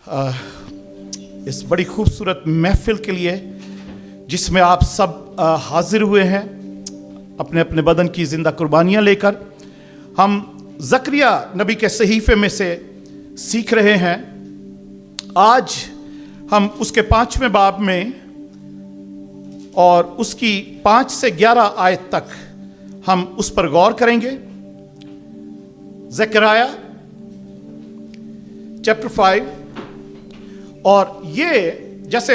इस बड़ी खूबसूरत महफिल के लिए जिसमें आप सब हाजिर हुए हैं अपने अपने बदन की ज़िंदा कुर्बानियाँ लेकर। हम ज़करिया नबी के सहीफ़े में से सीख रहे हैं। आज हम उसके 5वें बाब में और उसकी 5 से 11 आयत तक हम उस पर गौर करेंगे। ज़करिया चैप्टर 5। और ये जैसे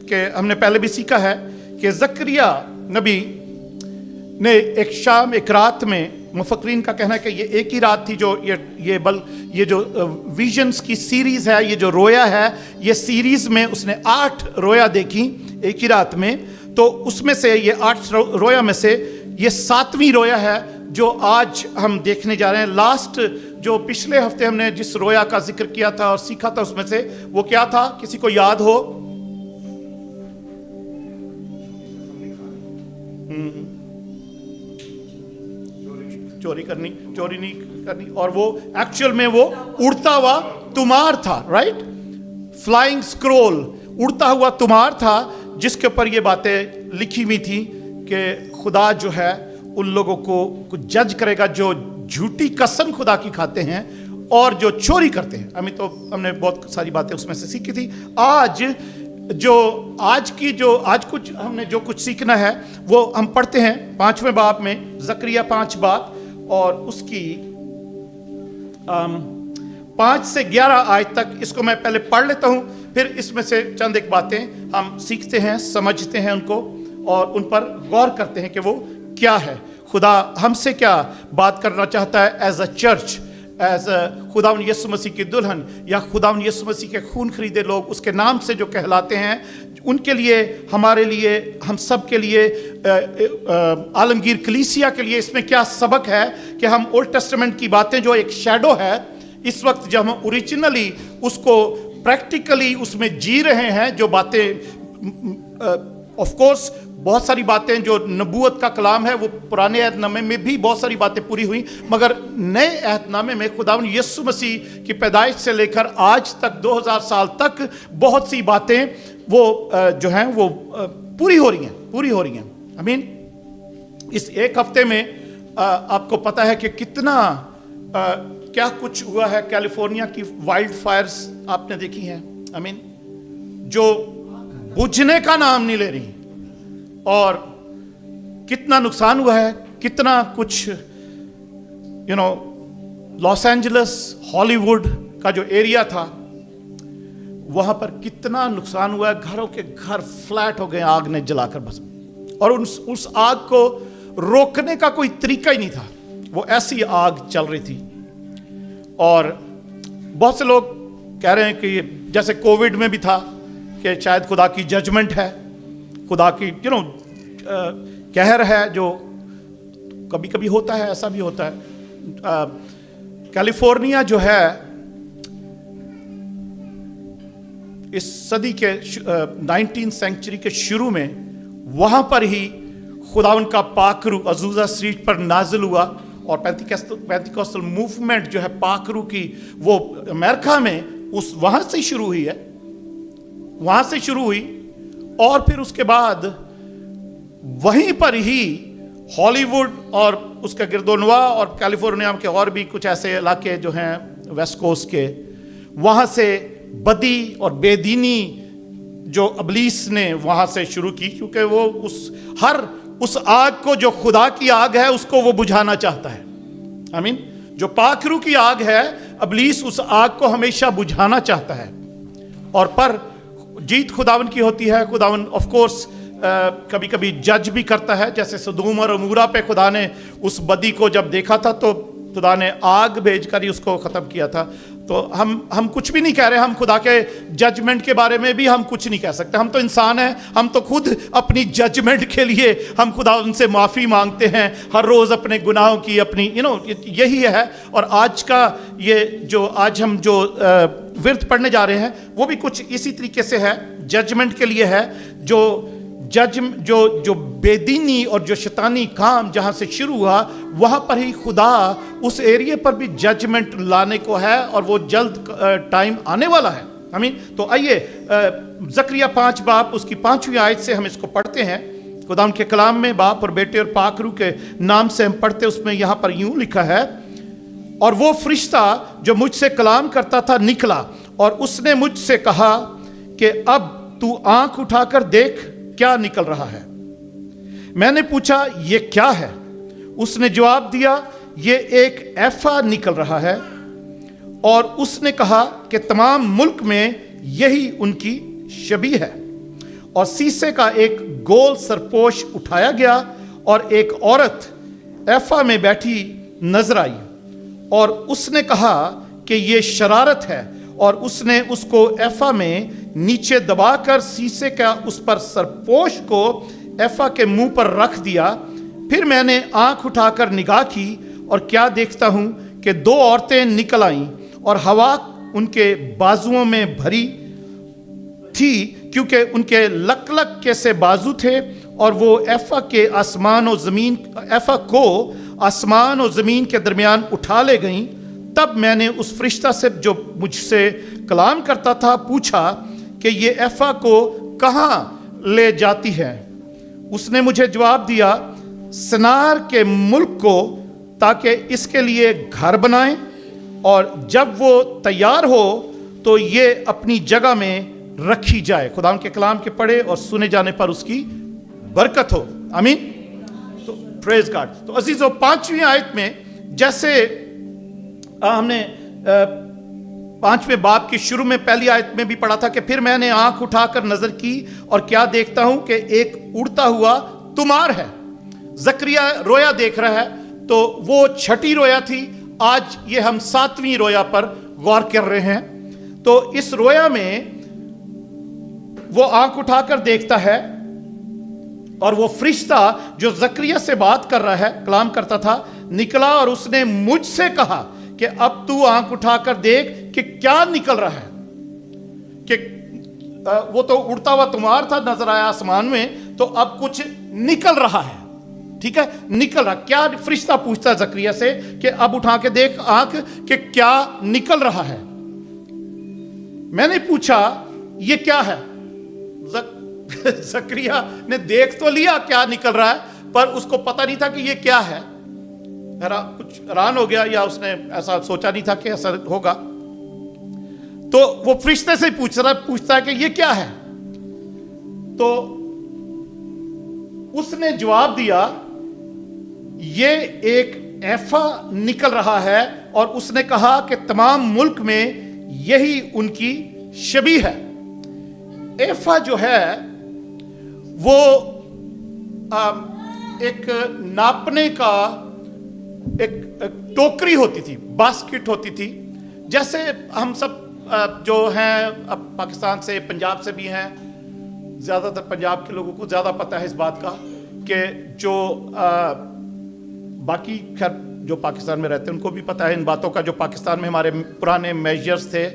कि हमने पहले भी सीखा है कि ज़करिया नबी ने एक शाम एक रात में, मुफक्रीन का कहना है कि ये एक ही रात थी जो ये जो विजन्स की सीरीज़ है, ये जो रोया है, ये सीरीज़ में उसने 8 रोया देखी एक ही रात में। तो उसमें से ये 8 रोया में से ये 7वीं रोया है जो आज हम देखने जा रहे हैं। लास्ट जो पिछले हफ्ते हमने जिस रोया का जिक्र किया था और सीखा था उसमें से वो क्या था, किसी को याद हो? चोरी नहीं करनी। और वो एक्चुअल में वो उड़ता हुआ तुमार था, राइट? फ्लाइंग स्क्रोल, उड़ता हुआ तुमार था जिसके ऊपर ये बातें लिखी हुई थी कि खुदा जो है उन लोगों को जज करेगा जो झूठी कसम खुदा की खाते हैं और जो चोरी करते हैं। हमने बहुत सारी बातें उसमें से सीखी थी। आज हमने जो कुछ सीखना है वो हम पढ़ते हैं 5वें बाब में, ज़करिया 5 बाब और उसकी 5 से 11 आयत तक। इसको मैं पहले पढ़ लेता हूँ, फिर इसमें से चंद एक बातें हम सीखते हैं, समझते हैं उनको और उन पर गौर करते हैं कि वो क्या है, खुदा हमसे क्या बात करना चाहता है एज अ चर्च, एज खुदावंद यीशु मसीह की दुल्हन या खुदावंद यीशु मसीह के खून खरीदे लोग, उसके नाम से जो कहलाते हैं, उनके लिए, हमारे लिए, हम सब के लिए, आलमगीर कलीसिया के लिए इसमें क्या सबक है कि हम ओल्ड टेस्टामेंट की बातें जो एक शैडो है, इस वक्त जब हम ओरिजिनली उसको प्रैक्टिकली उसमें जी रहे हैं, जो बातें ऑफ कोर्स बहुत सारी बातें जो नबूवत का कलाम है वो पुराने अहदनामे में भी बहुत सारी बातें पूरी हुई, मगर नए अहदनामे में खुदावंद यीशु मसीह की पैदाइश से लेकर आज तक 2000 साल तक बहुत सी बातें वो जो हैं वो पूरी हो रही हैं। आई मीन इस एक हफ्ते में आपको पता है कि कितना क्या कुछ हुआ है। कैलिफोर्निया की वाइल्ड फायर्स आपने देखी हैं, आई मीन जो बुझने का नाम नहीं ले रही, और कितना नुकसान हुआ है, कितना कुछ लॉस एंजलिस, हॉलीवुड का जो एरिया था वहां पर कितना नुकसान हुआ है। घरों के घर फ्लैट हो गए आग ने जलाकर बस, और उस आग को रोकने का कोई तरीका ही नहीं था, वो ऐसी आग चल रही थी। और बहुत से लोग कह रहे हैं कि जैसे कोविड में भी था कि शायद खुदा की जजमेंट है, खुदा की कहर है, जो कभी कभी होता है, ऐसा भी होता है। कैलिफोर्निया जो है इस सदी के 19th सेंचुरी के शुरू में वहां पर ही खुदावन का पाकरू अजूजा स्ट्रीट पर नाजिल हुआ, और पेंटिकॉस्टल मूवमेंट जो है पाकरू की, वो अमेरिका में वहां से शुरू हुई है, वहां से शुरू हुई। और फिर उसके बाद वहीं पर ही हॉलीवुड और उसका गिरदोनवा और कैलिफोर्निया के और भी कुछ ऐसे इलाके जो हैं वेस्ट कोस्ट के, वहां से बदी और बेदीनी जो अबलीस ने वहां से शुरू की, क्योंकि वो उस आग को जो खुदा की आग है उसको वो बुझाना चाहता है। आई मीन जो पाखरू की आग है, अबलीस उस आग को हमेशा बुझाना चाहता है, और पर जीत खुदावन की होती है। खुदावन ऑफ कोर्स कभी कभी जज भी करता है, जैसे सदूम और अमूरा पे खुदा ने उस बदी को जब देखा था तो खुदा ने आग भेजकर ही उसको ख़त्म किया था। तो हम कुछ भी नहीं कह रहे, हम खुदा के जजमेंट के बारे में भी हम कुछ नहीं कह सकते। हम तो इंसान हैं, हम तो खुद अपनी जजमेंट के लिए हम खुदा उनसे माफ़ी मांगते हैं हर रोज़ अपने गुनाहों की, अपनी यही है। और आज का ये जो आज हम जो विर्त पढ़ने जा रहे हैं वो भी कुछ इसी तरीके से है, जजमेंट के लिए है। जो बेदीनी और जो शैतानी काम जहाँ से शुरू हुआ वहाँ पर ही खुदा उस एरिया पर भी जजमेंट लाने को है, और वो जल्द टाइम आने वाला है। आमीन। तो आइए जकरिया 5 बाब उसकी 5वीं आयत से हम इसको पढ़ते हैं। खुदावंद के कलाम में बाप और बेटे और पाक रूह के नाम से हम पढ़ते, उसमें यहाँ पर यूं लिखा है, और वो फरिश्ता जो मुझसे कलाम करता था निकला और उसने मुझसे कहा कि अब तू आंख उठाकर देख क्या निकल रहा है। मैंने पूछा ये क्या है? उसने जवाब दिया ये एक एफा निकल रहा है। और उसने कहा कि तमाम मुल्क में यही उनकी शबीह है। और शीशे का एक गोल सरपोश उठाया गया और एक औरत एफा में बैठी नजर आई और उसने कहा कि ये शरारत है, और उसने उसको एफा में नीचे दबाकर शीशे का उस पर सरपोश को एफा के मुंह पर रख दिया। फिर मैंने आंख उठाकर निगाह की और क्या देखता हूं कि 2 औरतें निकल आईं और हवा उनके बाजुओं में भरी थी, क्योंकि उनके लक के से बाजू थे, और वो एफा को आसमान और ज़मीन के दरमियान उठा ले गईं। तब मैंने उस फरिश्ता से जो मुझसे कलाम करता था पूछा कि ये एफा को कहाँ ले जाती है? उसने मुझे जवाब दिया सनार के मुल्क को, ताकि इसके लिए घर बनाएं, और जब वो तैयार हो तो ये अपनी जगह में रखी जाए। खुदावंद के कलाम के पढ़े और सुने जाने पर उसकी बरकत हो। आमीन। तो प्रेज गॉड। तो अजीजों 5वीं आयत में जैसे हमने 5वें बाब की शुरू में पहली आयत में भी पढ़ा था कि फिर मैंने आंख उठाकर नजर की और क्या देखता हूं कि एक उड़ता हुआ तुमार है। जकरिया रोया देख रहा है, तो वो 6ठी रोया थी, आज ये हम 7वीं रोया पर गौर कर रहे हैं। तो इस रोया में वो आंख उठाकर देखता है और वो फरिश्ता जो जकरिया से बात कर रहा है, कलाम करता था, निकला और उसने मुझसे कहा कि अब तू आंख उठाकर देख कि क्या निकल रहा है। कि वो तो उड़ता हुआ तुमार था, नजर आया आसमान में, तो अब कुछ निकल रहा है। ठीक है, निकल रहा क्या? फरिश्ता पूछता है जकरिया से कि अब उठा के देख आंख कि क्या निकल रहा है। मैंने पूछा ये क्या है? जकरिया ने देख तो लिया क्या निकल रहा है, पर उसको पता नहीं था कि ये क्या है। कुछ हैरान हो गया, या उसने ऐसा सोचा नहीं था कि ऐसा होगा। तो वो फरिश्ते से पूछता है कि ये क्या है। तो उसने जवाब दिया ये एक एफा निकल रहा है, और उसने कहा कि तमाम मुल्क में यही उनकी शबीह है। एफा जो है वो एक नापने का एक टोकरी होती थी, बास्केट होती थी। जैसे हम सब जो हैं अब पाकिस्तान से, पंजाब से भी हैं, ज़्यादातर पंजाब के लोगों को ज़्यादा पता है इस बात का कि जो बाकी खैर जो पाकिस्तान में रहते हैं उनको भी पता है इन बातों का। जो पाकिस्तान में हमारे पुराने मेजर्स थे,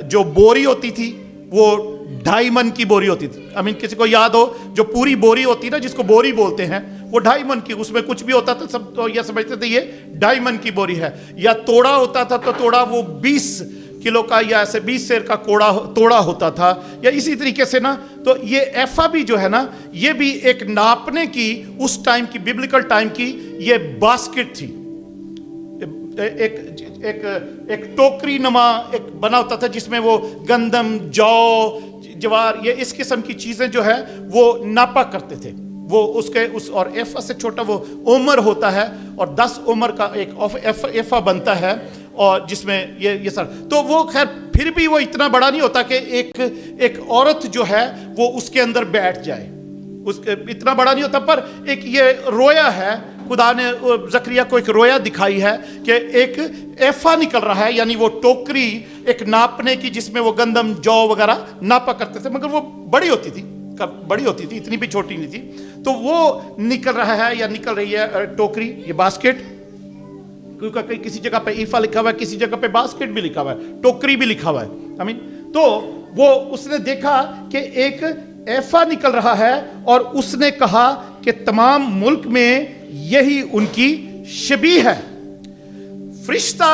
जो बोरी होती थी वो 2.5 मन की बोरी होती थी। आई मीन किसी को याद हो जो पूरी बोरी होती ना, जिसको बोरी बोलते हैं, वो 2.5 मन की, उसमें कुछ भी होता था सब तो ये समझते थे ये 2.5 मन की बोरी है। या तोड़ा होता था तो तोड़ा वो 20 किलो का या ऐसे 20 सेर का तोड़ा होता था, या इसी तरीके से ना। तो ये एफा भी जो है ना, ये भी एक नापने की, उस टाइम की, बिब्लिकल टाइम की ये बास्केट थी। एक टोकरी नुमा एक बना होता था जिसमें वो गंदम, जौ, ज्वार, ये इस किस्म की चीजें जो है वो नापा करते थे। वो उसके और एफा से छोटा वो उमर होता है, और 10 उमर का एक एफा बनता है, और जिसमें ये सर। तो वो खैर फिर भी वो इतना बड़ा नहीं होता कि एक औरत जो है वो उसके अंदर बैठ जाए, उसके इतना बड़ा नहीं होता। पर एक ये रोया है, खुदा ने जकरिया को एक रोया दिखाई है कि एक एफा निकल रहा है, यानी वो टोकरी एक नापने की जिसमें वो गंदम, जौ वगैरह नापा करते थे, मगर वो बड़ी होती थी, इतनी भी छोटी नहीं थी। तो वो निकल रहा है या निकल रही है टोकरी, ये बास्केट, क्योंकि किसी जगह पे ईफा लिखा हुआ है, किसी जगह पे बास्केट भी लिखा हुआ है, टोकरी भी लिखा हुआ है। आई मीन तो वो उसने देखा कि एक एफा निकल रहा है, और उसने कहा कि तमाम मुल्क में यही उनकी शबीह है। फरिश्ता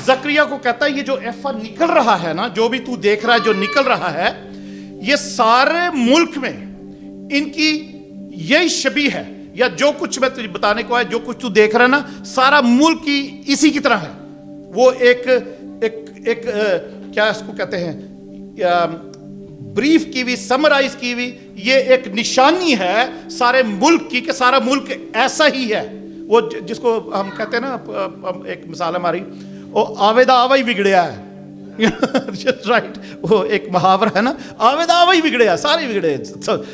जकरिया को कहता है ये जो एफा निकल रहा है ना, जो भी तू देख रहा है जो निकल रहा है, ये सारे मुल्क में इनकी यही शबी है, या जो कुछ मैं तुझे बताने को है, जो कुछ तू देख रहा है ना, सारा मुल्क की इसी की तरह है। वो एक क्या इसको कहते हैं, ब्रीफ की हुई, समराइज की हुई ये एक निशानी है सारे मुल्क की, कि सारा मुल्क ऐसा ही है। वो जिसको हम कहते हैं ना, एक मिसाल हमारी, वो आवेदा आवा ही बिगड़िया है, राइट, वो एक मुहावरा है ना, आवेदा आवा ही बिगड़िया, सारे बिगड़े।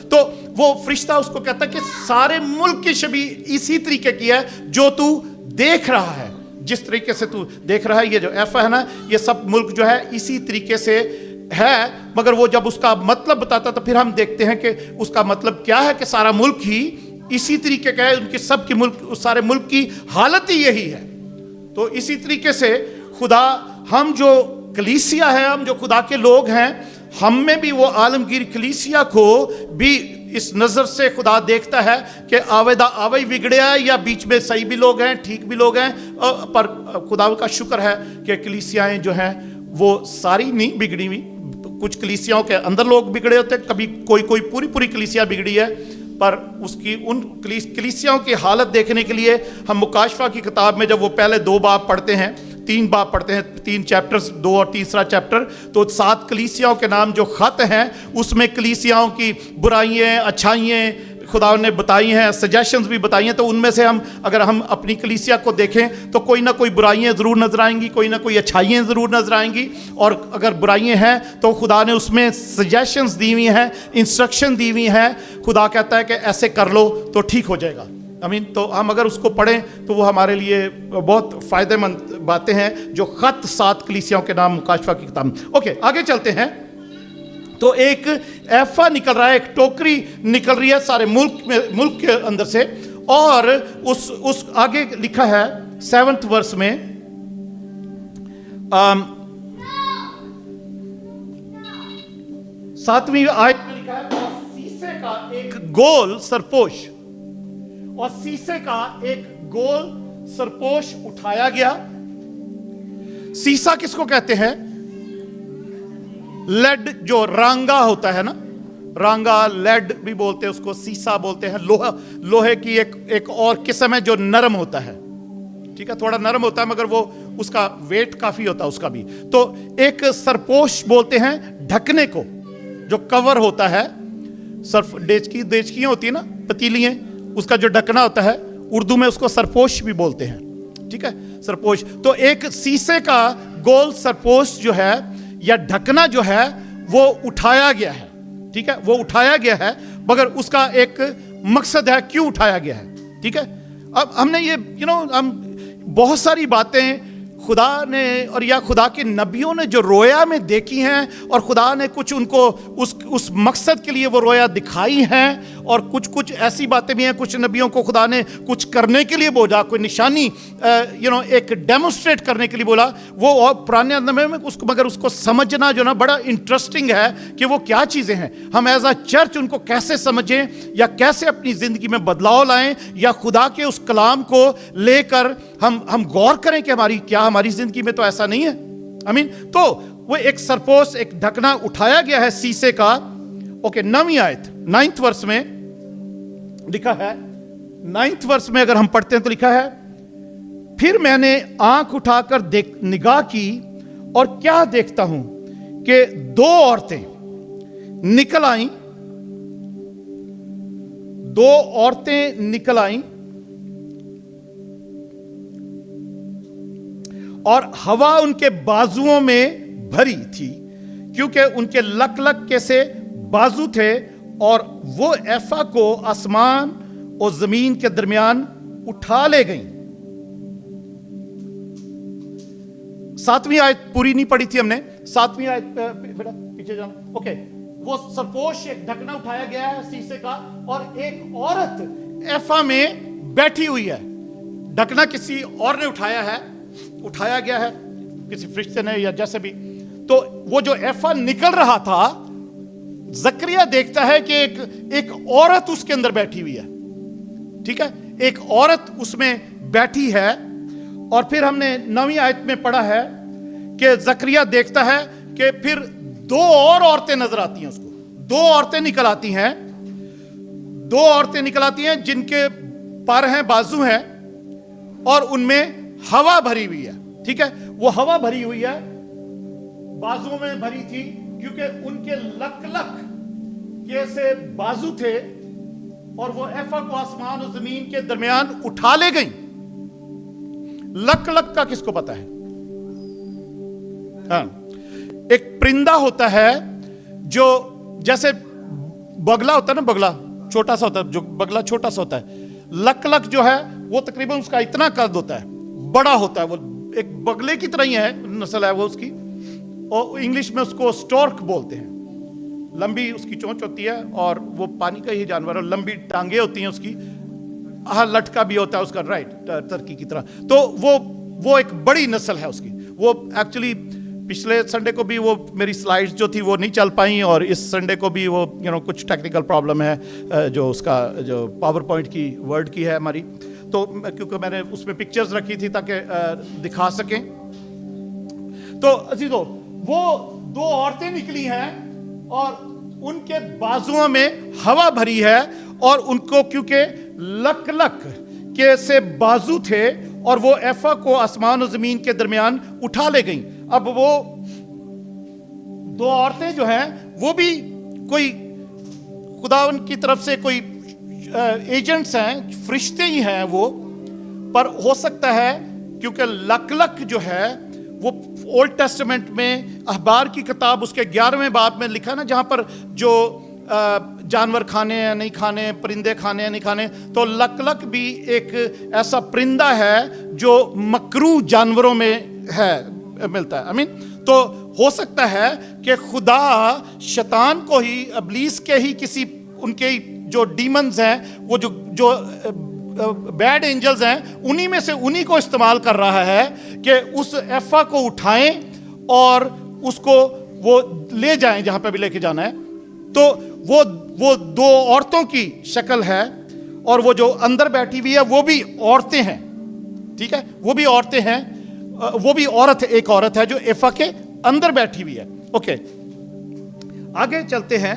तो वो फरिश्ता उसको कहता है कि सारे मुल्क की शबी इसी तरीके की है जो तू देख रहा है, जिस तरीके से तू देख रहा है। ये जो एफ है ना, ये सब मुल्क जो है इसी तरीके से है। मगर वो जब उसका मतलब बताता तो फिर हम देखते हैं कि उसका मतलब क्या है, कि सारा मुल्क ही इसी तरीके का है, उनके सब के मुल्क, सारे मुल्क की हालत ही यही है। तो इसी तरीके से खुदा, हम जो कलीसिया है, हम जो खुदा के लोग हैं, हम में भी वो आलमगीर कलीसिया को भी इस नज़र से खुदा देखता है कि आवेदा आवे बिगड़िया है, या बीच में सही भी लोग हैं, ठीक भी लोग हैं। पर खुदा का शुक्र है कि कलीसियाएं जो हैं वो सारी नहीं बिगड़ी हुई, कुछ कलीसियाओं के अंदर लोग बिगड़े होते हैं, कभी कोई पूरी कलीसिया बिगड़ी है। पर उसकी उन कलीसियाओं की हालत देखने के लिए हम मुकाशफा की किताब में जब वो पहले 2 बाब पढ़ते हैं, 3 बाब पढ़ते हैं, 3 चैप्टर्स, 2 और तीसरा चैप्टर, तो 7 कलीसियाओं के नाम जो खत हैं, उसमें कलीसियाओं की बुराइयां, अच्छाइयाँ खुदा ने बताई हैं, सजेशंस भी बताई हैं। तो उनमें से अगर हम अपनी कलीसिया को देखें तो कोई ना कोई बुराइयां ज़रूर नजर आएंगी, कोई ना कोई अच्छाइयाँ ज़रूर नजर आएंगी। और अगर बुराइयां हैं तो खुदा ने उसमें सजेशंस दी हुई हैं, इंस्ट्रक्शन दी हुई हैं। खुदा कहता है कि ऐसे कर लो तो ठीक हो जाएगा। तो हम अगर उसको पढ़ें तो वो हमारे लिए बहुत फ़ायदेमंद बातें हैं, जो ख़त 7 कलीसियाओं के नाम मुकाशफा की किताब। ओके, आगे चलते हैं। तो एक एफा निकल रहा है, एक टोकरी निकल रही है सारे मुल्क के अंदर से, और उस आगे लिखा है 7th वर्स में, 7वीं आयत में लिखा है, और शीशे का एक गोल सरपोश, और शीशे का एक गोल सरपोश उठाया गया। शीशा किसको कहते हैं? लेड, जो रांगा होता है ना, रांगा, लेड भी बोलते हैं उसको, शीशा बोलते हैं। लोहे की एक और किस्म है जो नरम होता है, ठीक है, थोड़ा नरम होता है, मगर वो उसका वेट काफी होता है उसका भी। तो एक सरपोश बोलते हैं ढकने को, जो कवर होता है, सर्फ डेचकी होती है ना, पतीलियां, उसका जो ढकना होता है, उर्दू में उसको सरपोश भी बोलते हैं, ठीक है, सरपोश। तो एक शीशे का गोल सरपोश जो है या ढकना जो है वो उठाया गया है, ठीक है, वो उठाया गया है, मगर उसका एक मकसद है क्यों उठाया गया है, ठीक है। अब हमने ये हम बहुत सारी बातें खुदा ने और या खुदा के नबियों ने जो रोया में देखी हैं, और खुदा ने कुछ उनको उस मकसद के लिए वो रोया दिखाई हैं, और कुछ ऐसी बातें भी हैं, कुछ नबियों को खुदा ने कुछ करने के लिए बोला, कोई निशानी एक डेमोन्स्ट्रेट करने के लिए बोला। वो और पुराने नबी में उसको, मगर उसको समझना जो ना बड़ा इंटरेस्टिंग है कि वो क्या चीज़ें हैं, हम एज अ चर्च उनको कैसे समझें, या कैसे अपनी ज़िंदगी में बदलाव लाएं, या खुदा के उस कलाम को लेकर हम गौर करें कि हमारी ज़िंदगी में तो ऐसा नहीं है। तो वो एक सरपोश, एक ढकना उठाया गया है शीशे का। ओके, 9वीं आयत 9th वर्स में लिखा है, 9th वर्स में अगर हम पढ़ते हैं तो लिखा है, फिर मैंने आंख उठाकर निगाह की, और क्या देखता हूं कि 2 औरतें निकल आईं, 2 औरतें निकल आईं, और हवा उनके बाजुओं में भरी थी, क्योंकि उनके लक के से बाजू थे, और वो एफा को आसमान और जमीन के दरमियान उठा ले गईं। 7वीं आयत पूरी नहीं पढ़ी थी हमने, 7वीं आयत बेटा पीछे जाना। ओके, वो सरपोश, एक ढकना उठाया गया है शीशे का, और एक औरत एफा में बैठी हुई है। ढकना किसी और ने उठाया गया है, किसी फरिश्ते ने या जैसे भी। तो वो जो एफा निकल रहा था, जकरिया देखता है कि एक औरत उसके अंदर बैठी हुई है, ठीक है, एक औरत उसमें बैठी है। और फिर हमने 9वीं आयत में पढ़ा है کہ زکریا دیکھتا ہے کہ پھر دو اور عورتیں نظر آتی ہیں اس کو. دو عورتیں نکل آتی ہیں, دو عورتیں نکل آتی ہیں جن کے پر ہیں, بازو ہیں, اور ان میں ہوا بھری ہوئی ہے. ٹھیک ہے, وہ ہوا بھری ہوئی ہے, بازو میں بھری تھی کیونکہ ان کے لک لک کیسے بازو تھے, اور وہ ایفا کو آسمان اور زمین کے درمیان اٹھا لے گئیں. لک لک کا کس کو پتا ہے؟ ہاں, ایک پرندہ ہوتا ہے جو جیسے بگلا ہوتا ہے نا, بگلا چھوٹا سا ہوتا ہے, جو بگلا چھوٹا سا ہوتا ہے. لک لک جو ہے وہ تقریباً اس کا اتنا قد ہوتا ہے, بڑا ہوتا ہے, وہ ایک بگلے کی طرح ہی ہے, نسل ہے وہ اس کی, اور انگلش میں اس کو سٹورک بولتے ہیں. لمبی اس کی چونچ ہوتی ہے, اور وہ پانی کا ہی جانور ہے, لمبی ٹانگیں ہوتی ہیں اس کی, لٹکا بھی ہوتا ہے اس کا, رائٹ, ترکی کی طرح. تو وہ ایک بڑی نسل ہے اس کی. وہ ایکچولی پچھلے سنڈے کو بھی وہ میری سلائیڈز جو تھی وہ نہیں چل پائیں, اور اس سنڈے کو بھی وہ کچھ ٹیکنیکل پرابلم ہے, جو اس کا جو پاور پوائنٹ کی ورڈ کی ہے ہماری, تو کیونکہ میں نے اس میں پکچرز رکھی تھی تاکہ دکھا سکیں. تو عزیزو, وہ دو عورتیں نکلی ہیں اور ان کے بازوؤں میں ہوا بھری ہے, اور ان کو کیونکہ لک لک کے سے بازو تھے, اور وہ ایفا کو آسمان و زمین کے درمیان اٹھا لے گئیں. اب وہ دو عورتیں جو ہیں وہ بھی کوئی خداوند کی طرف سے کوئی ایجنٹس ہیں, فرشتے ہی ہیں وہ, پر ہو سکتا ہے کیونکہ لک لک جو ہے وہ اولڈ ٹیسٹمنٹ میں اخبار کی کتاب اس کے 11ویں باب میں لکھا نا, جہاں پر جو جانور کھانے ہیں نہیں کھانے, پرندے کھانے ہیں نہیں کھانے, تو لک لک بھی ایک ایسا پرندہ ہے جو مکروہ جانوروں میں ہے, ملتا ہے. آمین. تو ہو سکتا ہے کہ خدا شیطان کو ہی, ابلیس کے ہی کسی ان کے جو ڈیمنز ہیں, وہ جو بیڈ اینجلز ہیں, انہی میں سے انہی کو استعمال کر رہا ہے کہ اس ایفا کو اٹھائیں اور اس کو وہ لے جائیں جہاں پہ بھی لے کے جانا ہے. تو وہ دو عورتوں کی شکل ہے, اور وہ جو اندر بیٹھی ہوئی ہے وہ بھی عورتیں ہیں. ٹھیک ہے, وہ بھی عورتیں ہیں, وہ بھی عورت, ایک عورت ہے جو ایفا کے اندر بیٹھی ہوئی ہے. اوکے, آگے چلتے ہیں.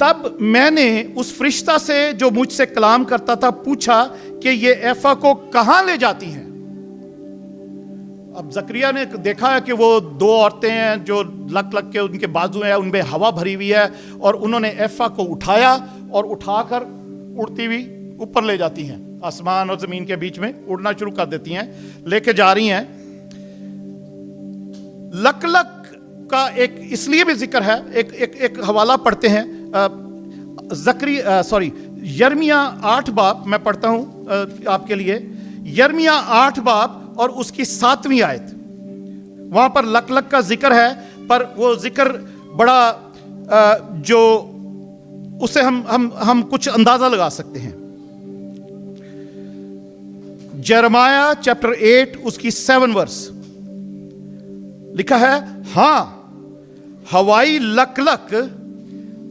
تب میں نے اس فرشتہ سے جو مجھ سے کلام کرتا تھا پوچھا کہ یہ ایفا کو کہاں لے جاتی ہیں. اب زکریا نے دیکھا ہے کہ وہ دو عورتیں ہیں جو لک لک کے ان کے بازو ہیں, ان میں ہوا بھری ہوئی ہے, اور انہوں نے ایفا کو اٹھایا اور اٹھا کر اڑتی ہوئی اوپر لے جاتی ہیں, آسمان اور زمین کے بیچ میں اڑنا شروع کر دیتی ہیں, لے کے جا رہی ہیں. لک لک کا ایک اس لیے بھی ذکر ہے, ایک حوالہ پڑھتے ہیں, یرمیا 8 باب میں پڑھتا ہوں آپ کے لیے. یرمیا 8 باب اور اس کی 7ویں آیت, وہاں پر لک لک کا ذکر ہے, پر وہ ذکر بڑا جو اسے ہم کچھ اندازہ لگا سکتے ہیں. جرمایا چیپٹر 8 اس کی 7 ورس لکھا ہے, ہاں ہوائی لک لک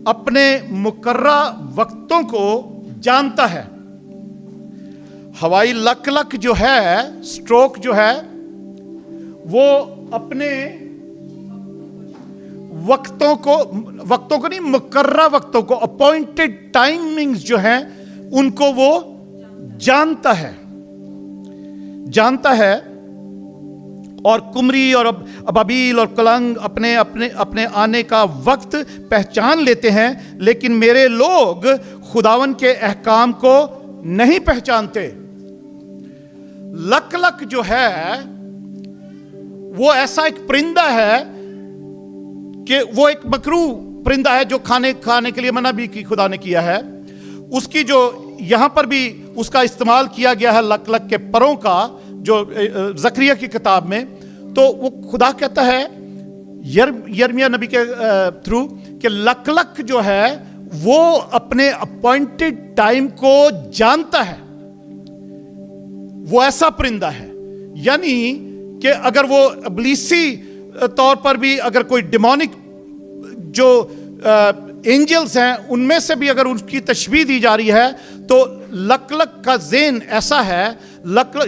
اپنے مقررہ وقتوں کو جانتا ہے. ہوائی لک لک جو ہے, سٹروک جو ہے, وہ اپنے وقتوں کو نہیں, مقررہ وقتوں کو, اپوائنٹڈ ٹائمنگز جو ہیں ان کو وہ جانتا ہے. اور کمری اور ابابیل اور کلنگ اپنے آنے کا وقت پہچان لیتے ہیں, لیکن میرے لوگ خداون کے احکام کو نہیں پہچانتے. لک لک جو ہے وہ ایسا ایک پرندہ ہے کہ وہ ایک مکروہ پرندہ ہے جو کھانے کے لیے منع بھی کی خدا نے کیا ہے. اس کی جو یہاں پر بھی اس کا استعمال کیا گیا ہے لک لک کے پروں کا, جو زکریا کی کتاب میں, تو وہ خدا کہتا ہے یرمیا نبی کے تھرو کہ لک لک جو ہے وہ اپنے اپوائنٹڈ ٹائم کو جانتا ہے. وہ ایسا پرندہ ہے, یعنی کہ اگر وہ ابلیسی طور پر بھی اگر کوئی ڈیمونک جو اینجلز ہیں ان میں سے بھی اگر ان کی تشبیہ دی جا رہی ہے, تو لک لک کا ذہن ایسا ہے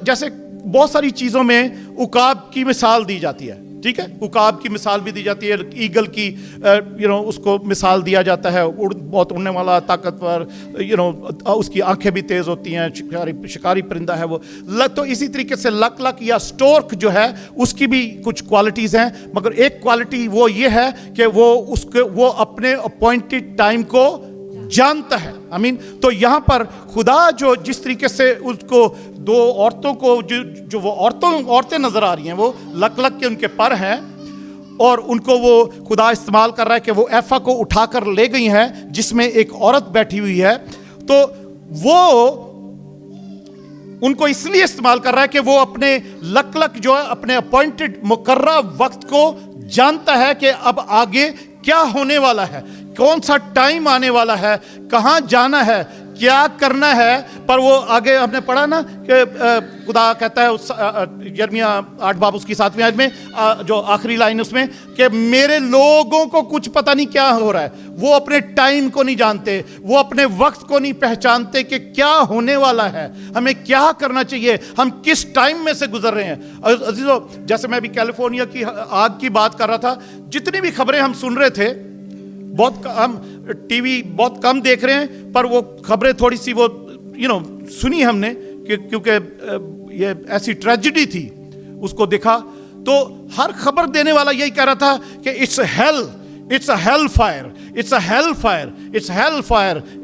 जैसे बहुत सारी चीज़ों में उकाब की मिसाल दी जाती है, ठीक है, उकाब की मिसाल भी दी जाती है, ईगल की उसको मिसाल दिया जाता है, बहुत उड़ने वाला, ताकतवर, उसकी आंखें भी तेज़ होती हैं, शिकारी परिंदा है वो। तो इसी तरीके से लक या स्टोर्क जो है उसकी भी कुछ क्वालिटीज़ हैं, मगर एक क्वालिटी वो ये है कि वो अपने अपॉइंटेड टाइम को जानता है। तो यहाँ पर खुदा जो जिस तरीके से उसको दो औरतों को जो वो औरतें नजर आ रही हैं, वो लक के उनके पर हैं, और उनको वो खुदा इस्तेमाल कर रहा है कि वो एफा को उठाकर ले गई हैं जिसमें एक औरत बैठी हुई है। तो वो उनको इसलिए इस्तेमाल कर रहा है कि वो अपने लक जो है अपने अपॉइंटेड मुकर्रर वक्त को जानता है कि अब आगे क्या होने वाला है, कौन सा टाइम आने वाला है, कहाँ जाना है, क्या करना है। पर वो आगे हमने पढ़ा ना कि खुदा कहता है यिर्मयाह 8 बाब उसकी 7वीं आयत में जो आखिरी लाइन उसमें कि मेरे लोगों को कुछ पता नहीं क्या हो रहा है, वो अपने टाइम को नहीं जानते, वो अपने वक्त को नहीं पहचानते कि क्या होने वाला है, हमें क्या करना चाहिए, हम किस टाइम में से गुजर रहे हैं। अजीजों, जैसे मैं अभी कैलिफोर्निया की आग की बात कर रहा था, जितनी भी खबरें हम सुन रहे थे, हम टीवी बहुत कम देख रहे हैं, पर वो खबरें थोड़ी सी वो सुनी हमने क्योंकि ये ऐसी ट्रेजेडी थी, उसको देखा तो हर खबर देने वाला यही कह रहा था कि it's a hello fire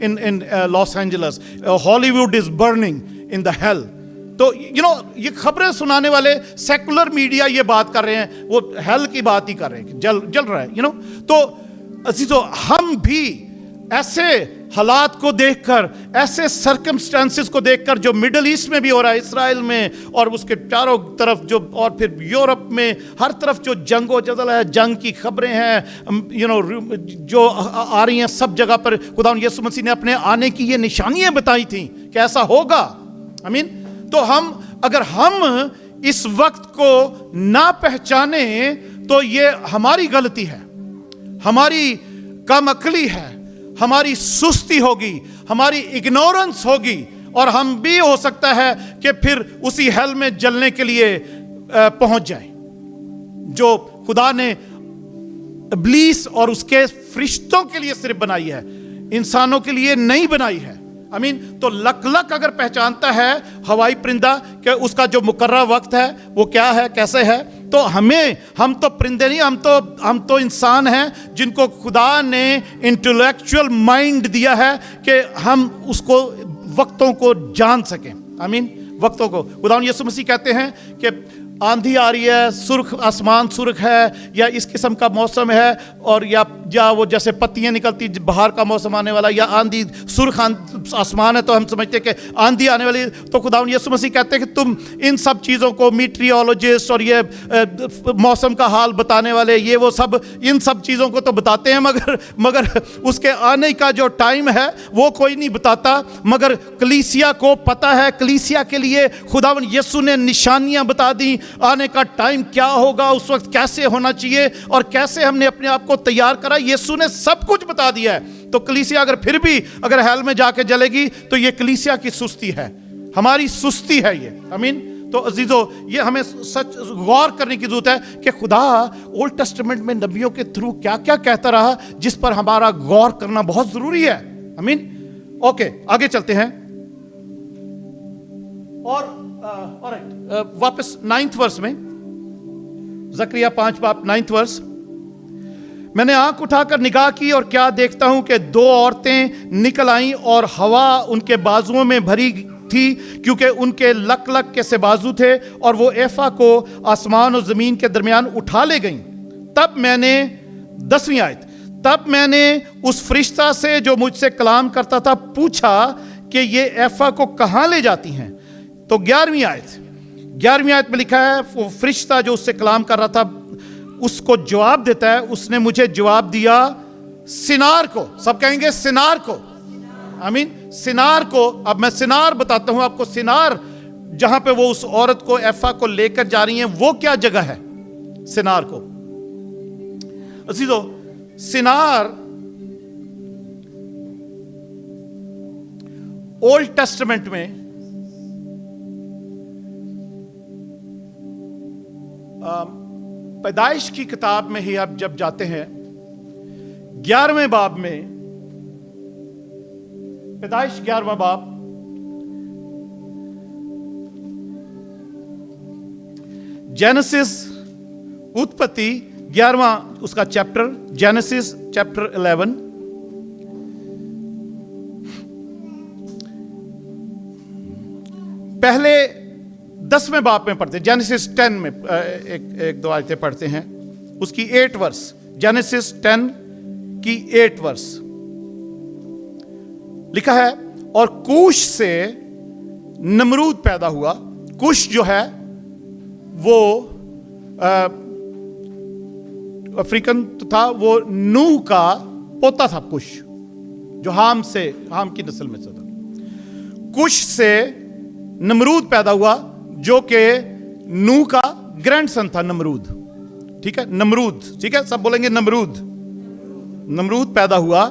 in Los Angeles, Hollywood is burning in the hell. तो ये खबरें सुनाने वाले सेकुलर मीडिया ये बात कर रहे हैं, वो हेल की बात ही कर रहे हैं, जल रहा है। तो अजीजों, हम भी ऐसे हालात को देखकर, ऐसे सर्कमस्टेंसेस को देखकर जो मिडल ईस्ट में भी हो रहा है, इसराइल में और उसके चारों तरफ जो, और फिर यूरोप में हर तरफ जो जंगो जदल है, जंग की खबरें हैं जो आ रही हैं सब जगह पर। खुदा यीशु मसीह ने अपने आने की ये निशानियां बताई थी कि ऐसा होगा। तो अगर हम इस वक्त को ना पहचाने तो ये हमारी गलती है, हमारी कम अकली है, हमारी सुस्ती होगी, हमारी इग्नोरेंस होगी, और हम भी हो सकता है कि फिर उसी हेल में जलने के लिए पहुंच जाए जो खुदा ने इब्लीस और उसके फरिश्तों के लिए सिर्फ बनाई है, इंसानों के लिए नहीं बनाई है। तो लक अगर पहचानता है हवाई परिंदा कि उसका जो मुकर्रर वक्त है वो क्या है, कैसे है, तो हम तो परिंदे नहीं, हम तो इंसान हैं जिनको खुदा ने इंटेलेक्चुअल माइंड दिया है कि हम उसको वक्तों को जान सकें। वक्तों को खुदा यीशु मसीह कहते हैं कि आंधी आ रही है, सुर्ख आसमान सुर्ख है, या इस किस्म का मौसम है, और या वो जैसे पत्तियां निकलती, बाहर का मौसम आने वाला, या आंधी सुर्ख आसमान है तो हम समझते हैं कि आंधी आने वाली। तो खुदा यीशु मसीह कहते हैं कि तुम इन सब चीज़ों को, मीटियोलॉजिस्ट और ये मौसम का हाल बताने वाले, ये वो सब, इन सब चीज़ों को तो बताते हैं, मगर उसके आने का जो टाइम है वो कोई नहीं बताता। मगर कलीसिया को पता है, कलीसिया के लिए खुदावन यीशु ने निशानियां बता दी, आने का टाइम क्या होगा, उस वक्त कैसे होना चाहिए और कैसे हमने अपने आप को तैयार करा, यीशु ने सब कुछ बता दिया है। तो कलीसिया फिर भी अगर हेल में जाके जलेगी तो ये कलीसिया की सुस्ती है, हमारी सुस्ती है ये। तो अजीजों, ये हमें सच गौर करने की जरूरत है कि खुदा ओल्ड टेस्टामेंट में नबियों के थ्रू क्या क्या कहता रहा, जिस पर हमारा गौर करना बहुत जरूरी है। ओके, आगे चलते हैं और वापस 9th वर्स में, ज़करिया 5 बाब 9th वर्स। मैंने आंख उठाकर निगाह की और क्या देखता हूं कि 2 औरतें निकल आईं और हवा उनके बाजुओं में भरी थी, क्योंकि उनके लक के से बाजू थे, और वो एफा को आसमान और जमीन के दरमियान उठा ले गईं। तब मैंने 10वीं आयत, तब मैंने उस फरिश्ता से जो मुझसे कलाम करता था पूछा कि ये एफा को कहां ले जाती हैं। तो 11वीं आयत में लिखा है, वो फरिश्ता जो उससे कलाम कर रहा था उसको जवाब देता है, उसने मुझे जवाब दिया सिनार को। सब कहेंगे सिनार को, सिनार को। अब मैं सिनार बताता हूं आपको। सिनार जहां पे वो उस औरत को, एफा को लेकर जा रही हैं, वो क्या जगह है सिनार को? अजीजों, सिनार ओल्ड टेस्टामेंट में पैदाइश की किताब में ही आप जब जाते हैं 11वें बाब में, पैदाइश 11वां बाब, जेनेसिस उत्पत्ति 11वां उसका चैप्टर, जेनेसिस चैप्टर 11, पहले 10वें बाब में पढ़ते हैं। जेनेसिस 10 में एक दो आयतें पढ़ते हैं, उसकी 8 वर्स, जेनेसिस 10 की 8 वर्स लिखा है, और कूश से नमरूद पैदा हुआ। कूश जो है वो अफ्रीकन था, वो नूह का पोता था। कुश जो हाम की नस्ल में से था। कुश से नमरूद पैदा हुआ जो कि नूह का ग्रैंडसन था, नमरूद। ठीक है, नमरूद, ठीक है, सब बोलेंगे नमरूद। नमरूद पैदा हुआ,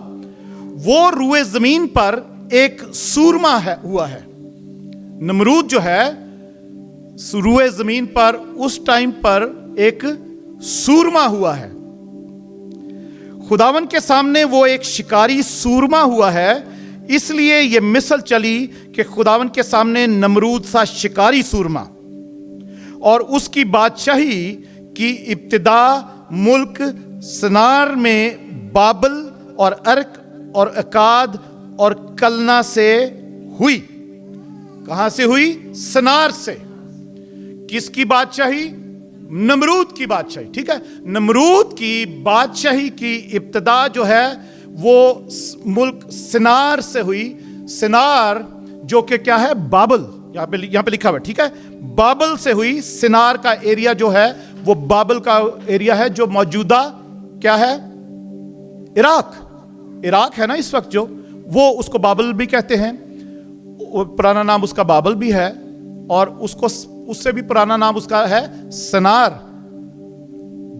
वो रूए जमीन पर एक सूरमा हुआ है। नमरूद जो है रूए जमीन पर उस टाइम पर एक सूरमा हुआ है। खुदावन के सामने वो एक शिकारी सूरमा हुआ है, इसलिए ये मिसल चली कि खुदावन के सामने नमरूद सा शिकारी सूरमा, और उसकी बादशाही की इब्तिदा मुल्क सनार में बाबल और अर्क और अकाद और कलना से हुई। कहां से हुई? सनार से। किसकी बादशाही? नमरूद की बादशाही। ठीक है, नमरूद की बादशाही की इब्तिदा जो है वो मुल्क सिनार से हुई। सिनार जो कि क्या है? बाबल। यहां पे लिखा हुआ है, ठीक है, बाबल से हुई। सिनार का एरिया जो है वो बाबल का एरिया है, जो मौजूदा क्या है? इराक है ना इस वक्त, जो वो उसको बाबल भी कहते हैं। पुराना नाम उसका बाबल भी है, और उससे भी पुराना नाम उसका है सनार।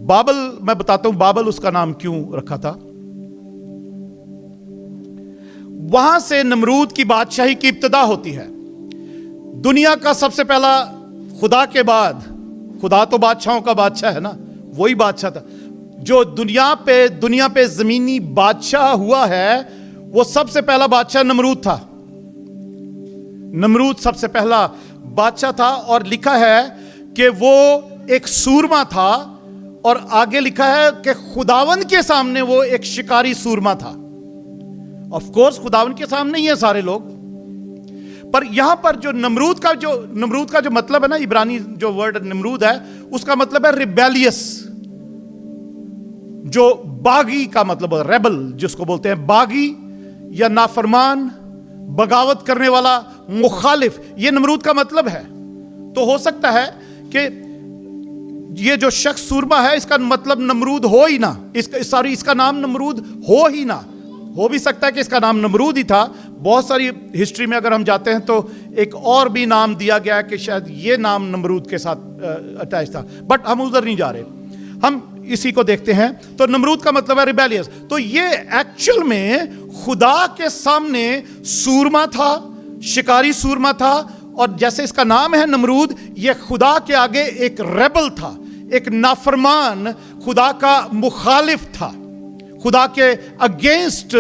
बाबल, मैं बताता हूं बाबल उसका नाम क्यों रखा था। वहां से नमरूद की बादशाही की इब्तिदा होती है। दुनिया का सबसे पहला, खुदा के बाद, खुदा तो बादशाहों का बादशाह है ना, वही बादशाह था जो दुनिया पे जमीनी बादशाह हुआ है। वो सबसे पहला बादशाह नमरूद था। नमरूद सबसे पहला बादशाह था, और लिखा है कि वो एक सूरमा था, और आगे लिखा है कि खुदावन के सामने वो एक शिकारी सूरमा था। ऑफ कोर्स खुदावन के सामने ही है सारे लोग, पर यहां पर जो नमरूद का जो मतलब है ना, इब्रानी जो वर्ड नमरूद है उसका मतलब है रिबेलियस, जो बागी का मतलब है, रेबल जिसको बोलते हैं, बागी या नाफरमान, बगावत करने वाला, मुखालिफ, ये नमरूद का मतलब है। तो हो सकता है कि ये जो शख्स सूरमा है इसका मतलब नमरूद हो ही ना, इसका नाम नमरूद हो ही ना। हो भी सकता है कि इसका नाम नमरूद ही था। बहुत सारी हिस्ट्री में अगर हम जाते हैं तो एक और भी नाम दिया गया कि शायद ये नाम नमरूद के साथ अटैच था, बट हम उधर नहीं जा रहे, हम इसी को देखते हैं। तो नमरूद का मतलब है रिबेलियस। तो ये एक्चुअल में खुदा के सामने सूरमा था, शिकारी सूरमा था, और जैसे इसका नाम है नमरूद, ये खुदा के आगे एक रेबल था, एक नाफरमान, खुदा का मुखालिफ था, खुदा के अगेंस्ट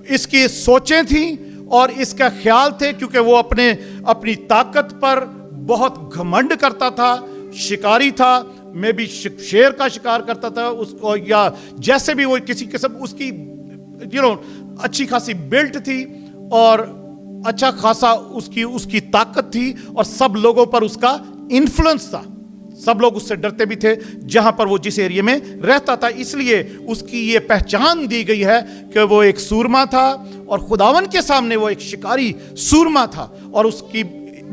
इसकी सोचें थी और इसका ख्याल थे, क्योंकि वो अपनी ताकत पर बहुत घमंड करता था, शिकारी था, मैं भी शेर का शिकार करता था उसको, या जैसे भी वो किसी किस्म, उसकी अच्छी खासी बिल्ट थी और अच्छा खासा उसकी ताकत थी, और सब लोगों पर उसका इन्फ्लुएंस था। सब लोग उससे डरते भी थे जहां पर वो जिस एरिया में रहता था। इसलिए उसकी ये पहचान दी गई है कि वो एक सूरमा था, और खुदावन के सामने वो एक शिकारी सूरमा था। और उसकी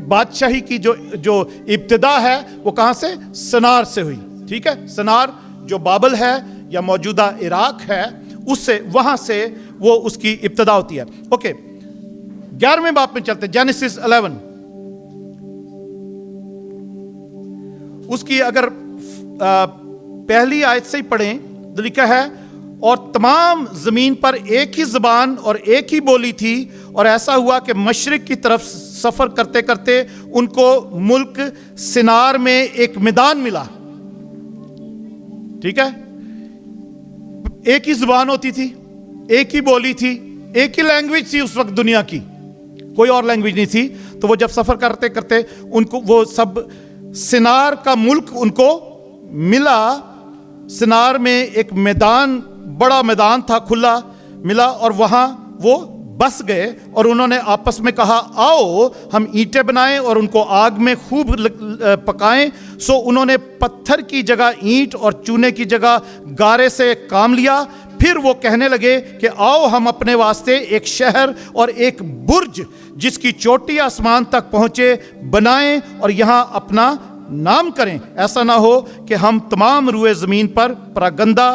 बादशाही की जो इब्तिदा है वो कहां से? सनार से हुई। ठीक है, सनार जो बाबल है या मौजूदा इराक है, उससे, वहां से वो उसकी इब्तिदा होती है। ओके, 11वें बाब में चलते, जेनेसिस 11, उसकी अगर पहली आयत से ही पढ़ें तो लिखा है, और तमाम जमीन पर एक ही जबान और एक ही बोली थी, और ऐसा हुआ कि मशरिक की तरफ सफर करते करते उनको मुल्क सिनार में एक मैदान मिला। ठीक है, एक ही जुबान होती थी, एक ही बोली थी, एक ही लैंग्वेज थी उस वक्त दुनिया की, कोई और लैंग्वेज नहीं थी। तो वो जब सफर करते करते उनको वो सब सिनार का मुल्क उनको मिला। सिनार में एक मैदान, बड़ा मैदान था, खुला मिला, और वहां वो बस गए। और उन्होंने आपस में कहा, आओ हम ईंटें बनाएं और उनको आग में खूब पकाएं। सो उन्होंने पत्थर की जगह ईंट और चूने की जगह गारे से काम लिया। फिर वो कहने लगे कि आओ हम अपने वास्ते एक शहर और एक बुर्ज जिसकी चोटी आसमान तक पहुंचे बनाएं और यहां अपना नाम करें। ऐसा ना हो कि हम तमाम रुए ज़मीन पर परागंदा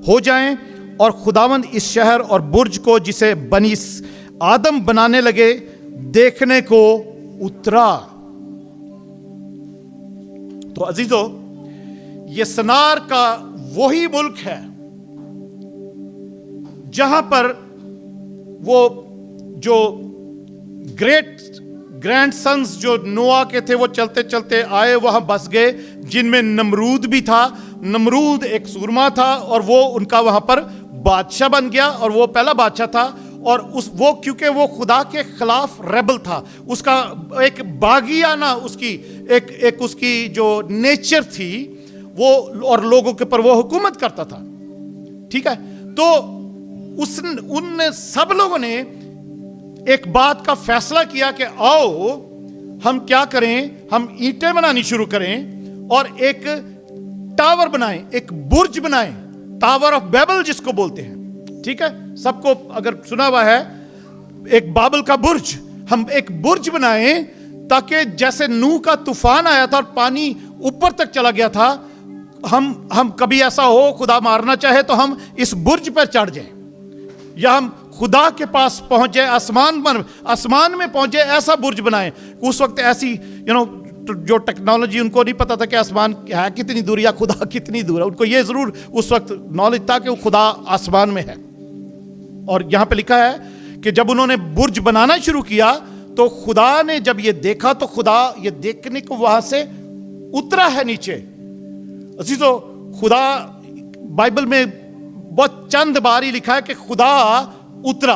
हो जाएं। और खुदावंद इस शहर और बुर्ज को जिसे बनी आदम बनाने लगे देखने को उतरा। तो अजीजों, ये सिनार का वही मुल्क है जहां पर वो जो ग्रैंड सन्स जो नोआ के थे वो चलते चलते आए, वहां बस गए, जिनमें नमरूद भी था। नमरूद एक सूरमा था और वो उनका वहां पर बादशाह बन गया, और वो पहला बादशाह था। और वो क्योंकि वो खुदा के खिलाफ रेबल था, उसका एक बागियाना उसकी एक उसकी जो नेचर थी वो, और लोगों के पर वो हुकूमत करता था। ठीक है, तो उन सब लोगों ने एक बात का फैसला किया कि आओ हम क्या करें, हम ईंटें बनानी शुरू करें और एक टावर बनाएं, एक बुर्ज बनाएं, टावर ऑफ बेबल जिसको बोलते हैं। ठीक है, सबको अगर सुना हुआ है, एक बाबल का बुर्ज, हम एक बुर्ज बनाएं ताकि जैसे नूह का तूफान आया था और पानी ऊपर तक चला गया था, हम कभी ऐसा हो खुदा मारना चाहे तो हम इस बुर्ज पर चढ़ जाएं, या हम खुदा के पास पहुंच जाए, आसमान में पहुंच जाए, ऐसा बुर्ज बनाएं। उस वक्त ऐसी जो टेक्नोलॉजी, उनको नहीं पता था कि आसमान है कितनी दूर या खुदा कितनी दूर है। उनको ये जरूर उस वक्त नॉलेज था कि वो खुदा आसमान में है। और यहां पे लिखा है कि जब उन्होंने बुर्ज बनाना शुरू किया तो खुदा ने जब ये देखा तो खुदा ये देखने को वहां से उतरा है नीचे। अजीजों, खुदा बाइबल में बहुत चंद बार ही लिखा है कि खुदा उतरा,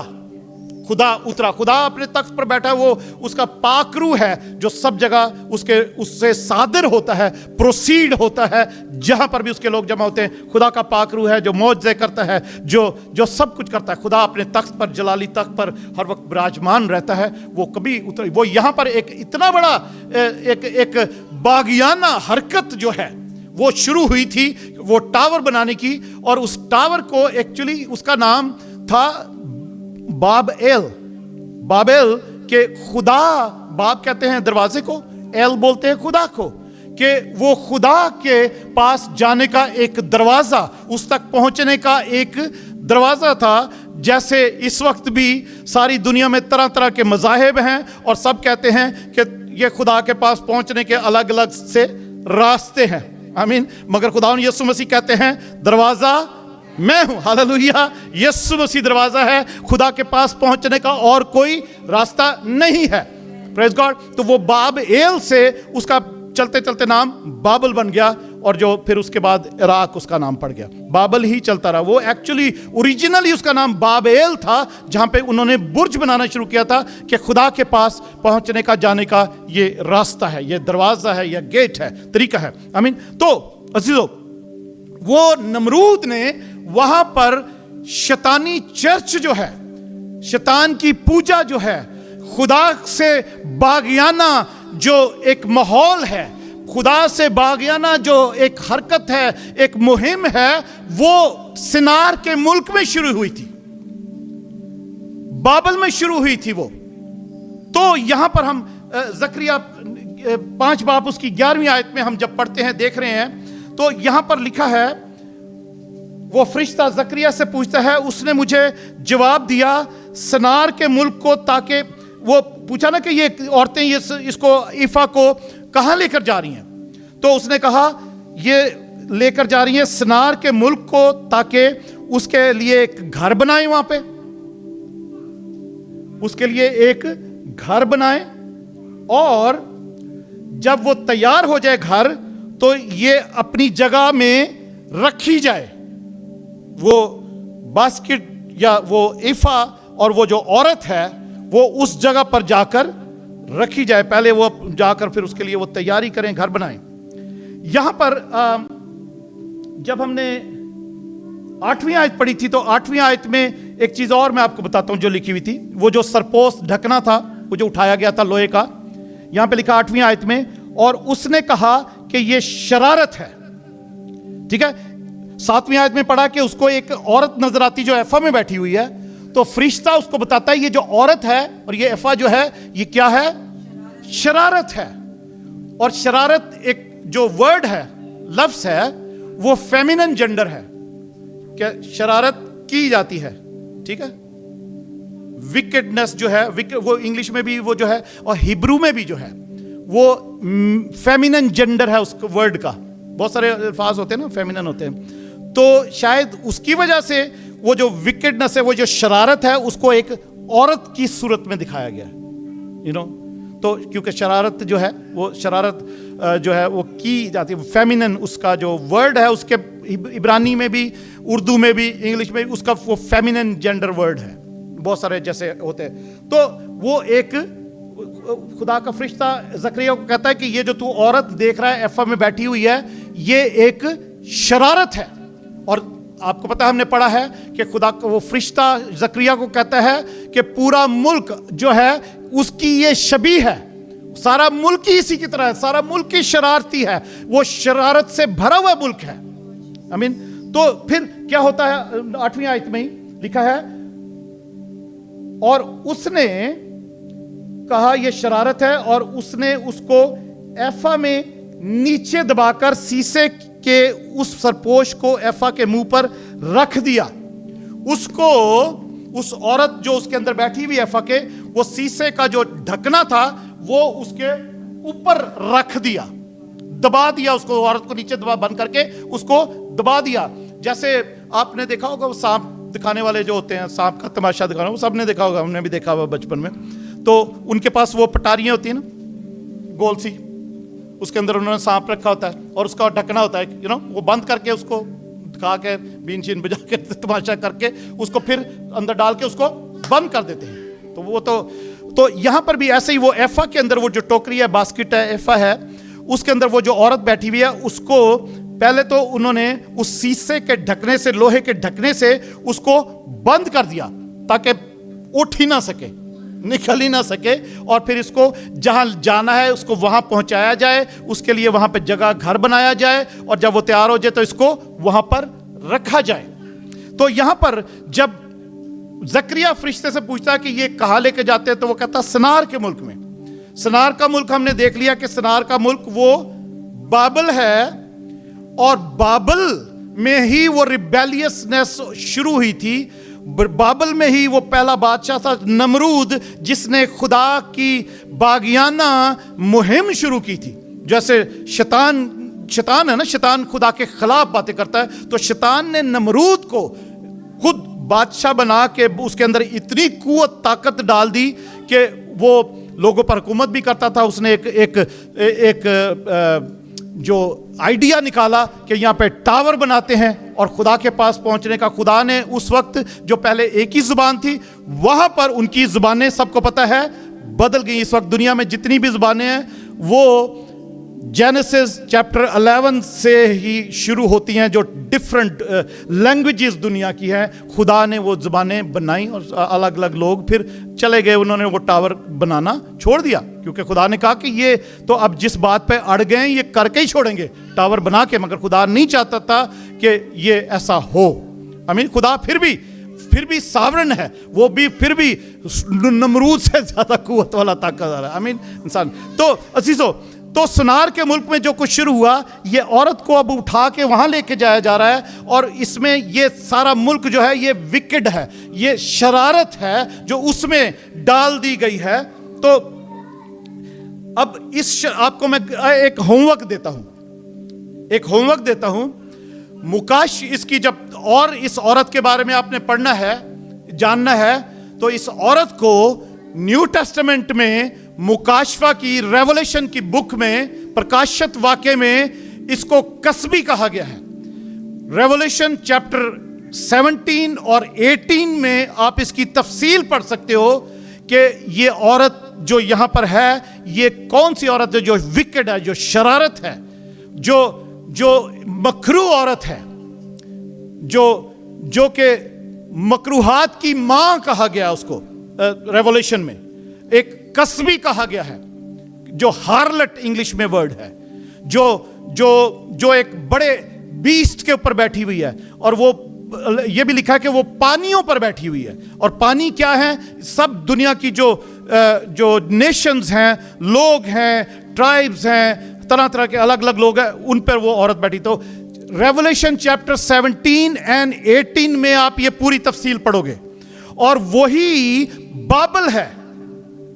खुदा उतरा। खुदा अपने तख्त पर बैठा है, वो उसका पाकरू है जो सब जगह उससे सादिर होता है, प्रोसीड होता है, जहां पर भी उसके लोग जमा होते हैं। खुदा का पाकरू है जो मौजज़े करता है, जो सब कुछ करता है। खुदा अपने तख्त पर, जलाली तख्त पर हर वक्त विराजमान रहता है। वो कभी उतर, वो यहां पर एक इतना बड़ा एक बागियाना हरकत जो है वो शुरू हुई थी, वो टावर बनाने की। और उस टावर को एक्चुअली उसका नाम था बाबेल के खुदा, बाब कहते हैं दरवाजे को, एल बोलते हैं खुदा को, कि वो खुदा के पास जाने का एक दरवाजा, उस तक पहुंचने का एक दरवाजा था। जैसे इस वक्त भी सारी दुनिया में तरह तरह के मज़ाहिब हैं और सब कहते हैं कि ये खुदा के पास पहुंचने के अलग अलग से रास्ते हैं, आमीन। मगर खुदावंद यीशु मसीह कहते हैं दरवाजा मैं हूं, हालेलुया। यीशु मसीह दरवाजा है, खुदा के पास पहुंचने का और कोई रास्ता नहीं है, प्रेज गॉड। तो वो बाब एल से उसका चलते चलते नाम बाबल बन गया, और जो फिर उसके बाद इराक उसका नाम पड़ गया। बाबल ही चलता रहा। वो एक्चुअली ओरिजिनली उसका नाम बाबेल था, जहां पे उन्होंने बुर्ज बनाना शुरू किया था कि खुदा के पास पहुंचने का, जाने का ये रास्ता है, ये दरवाजा है, ये गेट है, तरीका है, आमीन। तो अजीजों, वो नमरूद ने वहां पर शैतानी चर्च जो है, शैतान की पूजा जो है, खुदा से बागियाना जो एक माहौल है, खुदा से बागियाना जो एक हरकत है, एक मुहिम है, वो सिनार के मुल्क में शुरू हुई थी, बाबल में शुरू हुई थी वो। तो यहां पर हम जकरिया 5 बाब उसकी 11वीं आयत में हम जब पढ़ते हैं, देख रहे हैं, तो यहां पर लिखा है, वो फरिश्ता जकरिया से पूछता है, उसने मुझे जवाब दिया सनार के मुल्क को, ताकि वो पूछा ना कि ये औरतें इसको ईफा को कहां लेकर जा रही हैं, तो उसने कहा ये लेकर जा रही हैं सनार के मुल्क को, ताकि उसके लिए एक घर बनाएं, वहां पे उसके लिए एक घर बनाएं, और जब वो तैयार हो जाए घर, तो ये अपनी जगह में रखी जाए, वो बास्केट या वो इफा और वो जो औरत है वो उस जगह पर जाकर रखी जाए। पहले वो जाकर फिर उसके लिए वो तैयारी करें, घर बनाएं। यहां पर जब हमने 8वीं आयत पढ़ी थी तो 8वीं आयत में एक चीज और मैं आपको बताता हूं जो लिखी हुई थी। वो जो सरपोश ढकना था, वो जो उठाया गया था लोहे का, यहां पे लिखा 8वीं आयत में, और उसने कहा कि ये शरारत है। ठीक है। 7वीं आयत में पढ़ा कि उसको एक औरत नजर आती जो एफा में बैठी हुई है, तो फरिश्ता उसको बताता है ये जो औरत है और ये एफा जो है ये क्या है? शरारत है। और शरारत एक जो वर्ड है, लफ्ज है, वो फेमिनिन जेंडर है, क्या शरारत की जाती है। ठीक है। विकेडनेस जो है, वो इंग्लिश में भी वो जो है, और हिब्रू में भी जो है वो फेमिनिन जेंडर है उस वर्ड का। बहुत सारे अल्फाज होते हैं ना फेमिनिन होते हैं, तो शायद उसकी वजह से वो जो विकेडनेस है, वो जो शरारत है, उसको एक औरत की सूरत में दिखाया गया, यू नो। तो क्योंकि शरारत जो है वो शरारत जो है वो की जाती है, फेमिनिन उसका जो वर्ड है, उसके इब्रानी में भी, उर्दू में भी, इंग्लिश में भी उसका वो फेमिनिन जेंडर वर्ड है, बहुत सारे जैसे होते हैं। तो वो एक खुदा का फरिश्ता जकरिया को कहता है कि ये जो तू औरत देख रहा है एफा में बैठी हुई है, ये एक शरारत है। और आपको पता है, हमने पढ़ा है कि खुदा का वो फरिश्ता जकरिया को कहता है कि पूरा मुल्क जो है उसकी ये शबी है, सारा मुल्क ही इसी की तरह है, सारा मुल्क ही शरारती है, वो शरारत से भरा हुआ मुल्क है। आमीन। तो फिर क्या होता है? 8वीं आयत में ही लिखा है, और उसने कहा यह शरारत है, और उसने उसको एफा में नीचे दबाकर शीशे के उस सरपोश को एफा के मुंह पर रख दिया। उसको, उस औरत जो उसके अंदर बैठी हुई एफा के, वो शीशे का जो ढकना था वो उसके ऊपर रख दिया, दबा दिया उसको, औरत को नीचे दबा बंद करके उसको दबा दिया। जैसे आपने देखा होगा वो सांप दिखाने वाले जो होते हैं, सांप का तमाशा दिखाना, वो सबने देखा होगा, हमने भी देखा हुआ बचपन में। तो उनके पास वो पटारियां होती है ना, गोल सी, उसके अंदर उन्होंने सांप रखा होता है और उसका ढकना होता है, यू नो, वो बंद करके उसको खा के बीन शीन बजा के तमाशा करके उसको फिर अंदर डाल के उसको बंद कर देते हैं। तो वो तो यहां पर भी ऐसे ही वो एफा के अंदर वो जो टोकरी है, बास्केट है, एफा है, उसके अंदर वो जो औरत बैठी हुई है, उसको पहले तो उन्होंने उस शीशे के ढकने से, लोहे के ढकने से उसको बंद कर दिया ताकि उठ ही ना सके, निकल ही ना सके, और फिर इसको जहां जाना है उसको वहां पहुंचाया जाए, उसके लिए वहां पे जगह, घर बनाया जाए, और जब वो तैयार हो जाए तो इसको वहां पर रखा जाए। तो यहां पर जब जकरिया फरिश्ते से पूछता है कि ये कहां लेके जाते हैं, तो वो कहता सनार के मुल्क में। सनार का मुल्क हमने देख लिया कि सनार का मुल्क वो बाबल है, और बाबल में ही वो रिबेलियसनेस शुरू हुई थी। बाबल में ही वो पहला बादशाह था नमरूद, जिसने खुदा की बागियाना मुहिम शुरू की थी। जैसे शैतान है ना, शैतान खुदा के खिलाफ बातें करता है, तो शैतान ने नमरूद को खुद बादशाह बना के उसके अंदर इतनी कुव्वत, ताकत डाल दी कि वो लोगों पर हुकूमत भी करता था। उसने एक जो आइडिया निकाला कि यहाँ पे टावर बनाते हैं और खुदा के पास पहुंचने का। खुदा ने उस वक्त जो पहले एक ही जुबान थी, वहां पर उनकी जुबानें सबको पता है बदल गई। इस वक्त दुनिया में जितनी भी जुबानें हैं वो जेनेसिस चैप्टर 11 से ही शुरू होती हैं, जो डिफरेंट लैंग्वेजेस दुनिया की हैं। खुदा ने वो जुबानें बनाई और अलग अलग लोग फिर चले गए, उन्होंने वो टावर बनाना छोड़ दिया, क्योंकि खुदा ने कहा कि ये तो अब जिस बात पे अड़ गए ये करके ही छोड़ेंगे, टावर बना के। मगर खुदा नहीं चाहता था कि ये ऐसा हो। आमीन। खुदा फिर भी सावरन है, वो भी फिर भी नमरूद से ज्यादा कुव्वत वाला, ताकतवर है। आमीन। इंसान तो अजीजों, तो सनार के मुल्क में जो कुछ शुरू हुआ, ये औरत को अब उठा के वहां लेके जाया जा रहा है, और इसमें ये सारा मुल्क जो है ये विकेड है, ये शरारत है जो उसमें डाल दी गई है। तो अब आपको मैं एक होमवर्क देता हूं, मुकाश इसकी जब और इस औरत के बारे में आपने पढ़ना है, जानना है, तो इस औरत को न्यू टेस्टामेंट में मुकाशफा की, रेवलेशन की बुक में, प्रकाशित वाक्य में इसको कसबी कहा गया है। रेवलेशन चैप्टर 17 और 18 में आप इसकी तफसील पढ़ सकते हो कि ये औरत जो यहां पर है, ये कौन सी औरत है जो विकेड है, जो शरारत है, जो मकरू औरत है, जो कि मकरूहात की मां कहा गया उसको रेवलेशन में, एक कसबी कहा गया है, जो हार्लट इंग्लिश में वर्ड है, जो एक बड़े बीस्ट के ऊपर बैठी हुई है, और वो ये भी लिखा है कि वो पानियों पर बैठी हुई है। और पानी क्या है? सब दुनिया की जो नेशंस हैं, लोग हैं, ट्राइब्स हैं, तरह तरह के अलग अलग लोग हैं, उन पर वो औरत बैठी। तो रेवलेशन चैप्टर 17 एंड 18 में आप ये पूरी तफसील पढ़ोगे, और वही बाइबल है,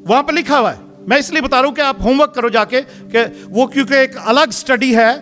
वहां पर लिखा हुआ है। मैं इसलिए बता रहा हूं कि आप होमवर्क करो जाके, कि वो क्योंकि एक अलग स्टडी है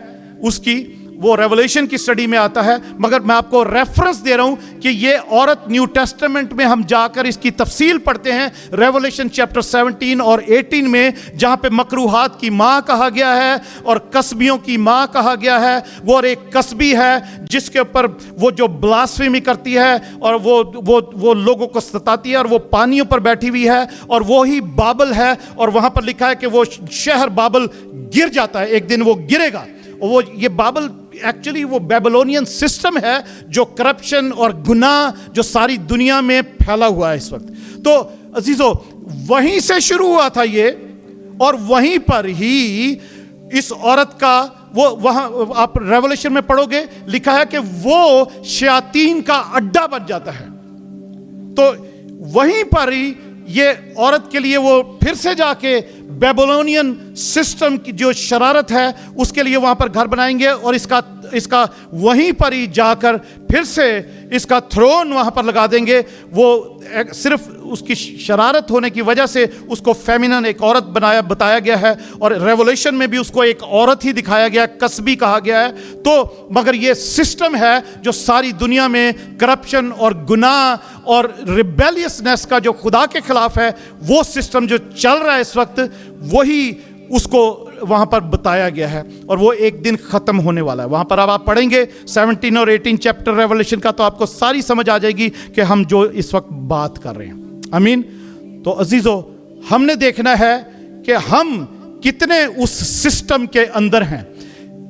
उसकी, वो रेवलेशन की स्टडी में आता है, मगर मैं आपको रेफरेंस दे रहा हूं कि ये औरत न्यू टेस्टामेंट में हम जाकर इसकी तफसील पढ़ते हैं। रेवलेशन चैप्टर 17 और 18 में, जहां पे मकरूहात की मां कहा गया है और कसबियों की मां कहा गया है। वो और एक कसबी है जिसके ऊपर वो जो ब्लास्फेमी करती है और वो लोगों को सताती है, और वो पानियों पर बैठी हुई है, और वो ही बाबल है। और वहां पर लिखा है कि वो शहर बाबल गिर जाता है, एक दिन वो गिरेगा। और वो ये बाबल एक्चुअली वो बेबीलोनियन सिस्टम है, जो करप्शन और गुनाह जो सारी दुनिया में फैला हुआ है इस वक्त। तो अजीजों, वहीं से शुरू हुआ था ये, और वहीं पर ही इस औरत का वो, वहां आप रेवलेशन में पढ़ोगे, लिखा है कि वो शयातीन का अड्डा बन जाता है। तो वहीं पर ही ये औरत के लिए वो फिर से जाके बेबीलोनियन सिस्टम की जो शरारत है उसके लिए वहां पर घर बनाएंगे, और इसका वहीं पर ही जाकर फिर से इसका थ्रोन वहां पर लगा देंगे। वो सिर्फ उसकी शरारत होने की वजह से उसको फेमिनन, एक औरत बताया गया है, और रेवलेशन में भी उसको एक औरत ही दिखाया गया, कसबी कहा गया है। तो मगर ये सिस्टम है जो सारी दुनिया में करप्शन और गुनाह और रिबेलियसनेस का जो खुदा के खिलाफ है, वो सिस्टम जो चल रहा है इस वक्त, वही उसको वहां पर बताया गया है, और वो एक दिन खत्म होने वाला है। वहां पर अब आप पढ़ेंगे 17 और 18 चैप्टर रेवलेशन का, तो आपको सारी समझ आ जाएगी कि हम जो इस वक्त बात कर रहे हैं। आमीन। तो अजीजों, हमने देखना है कि हम कितने उस सिस्टम के अंदर हैं,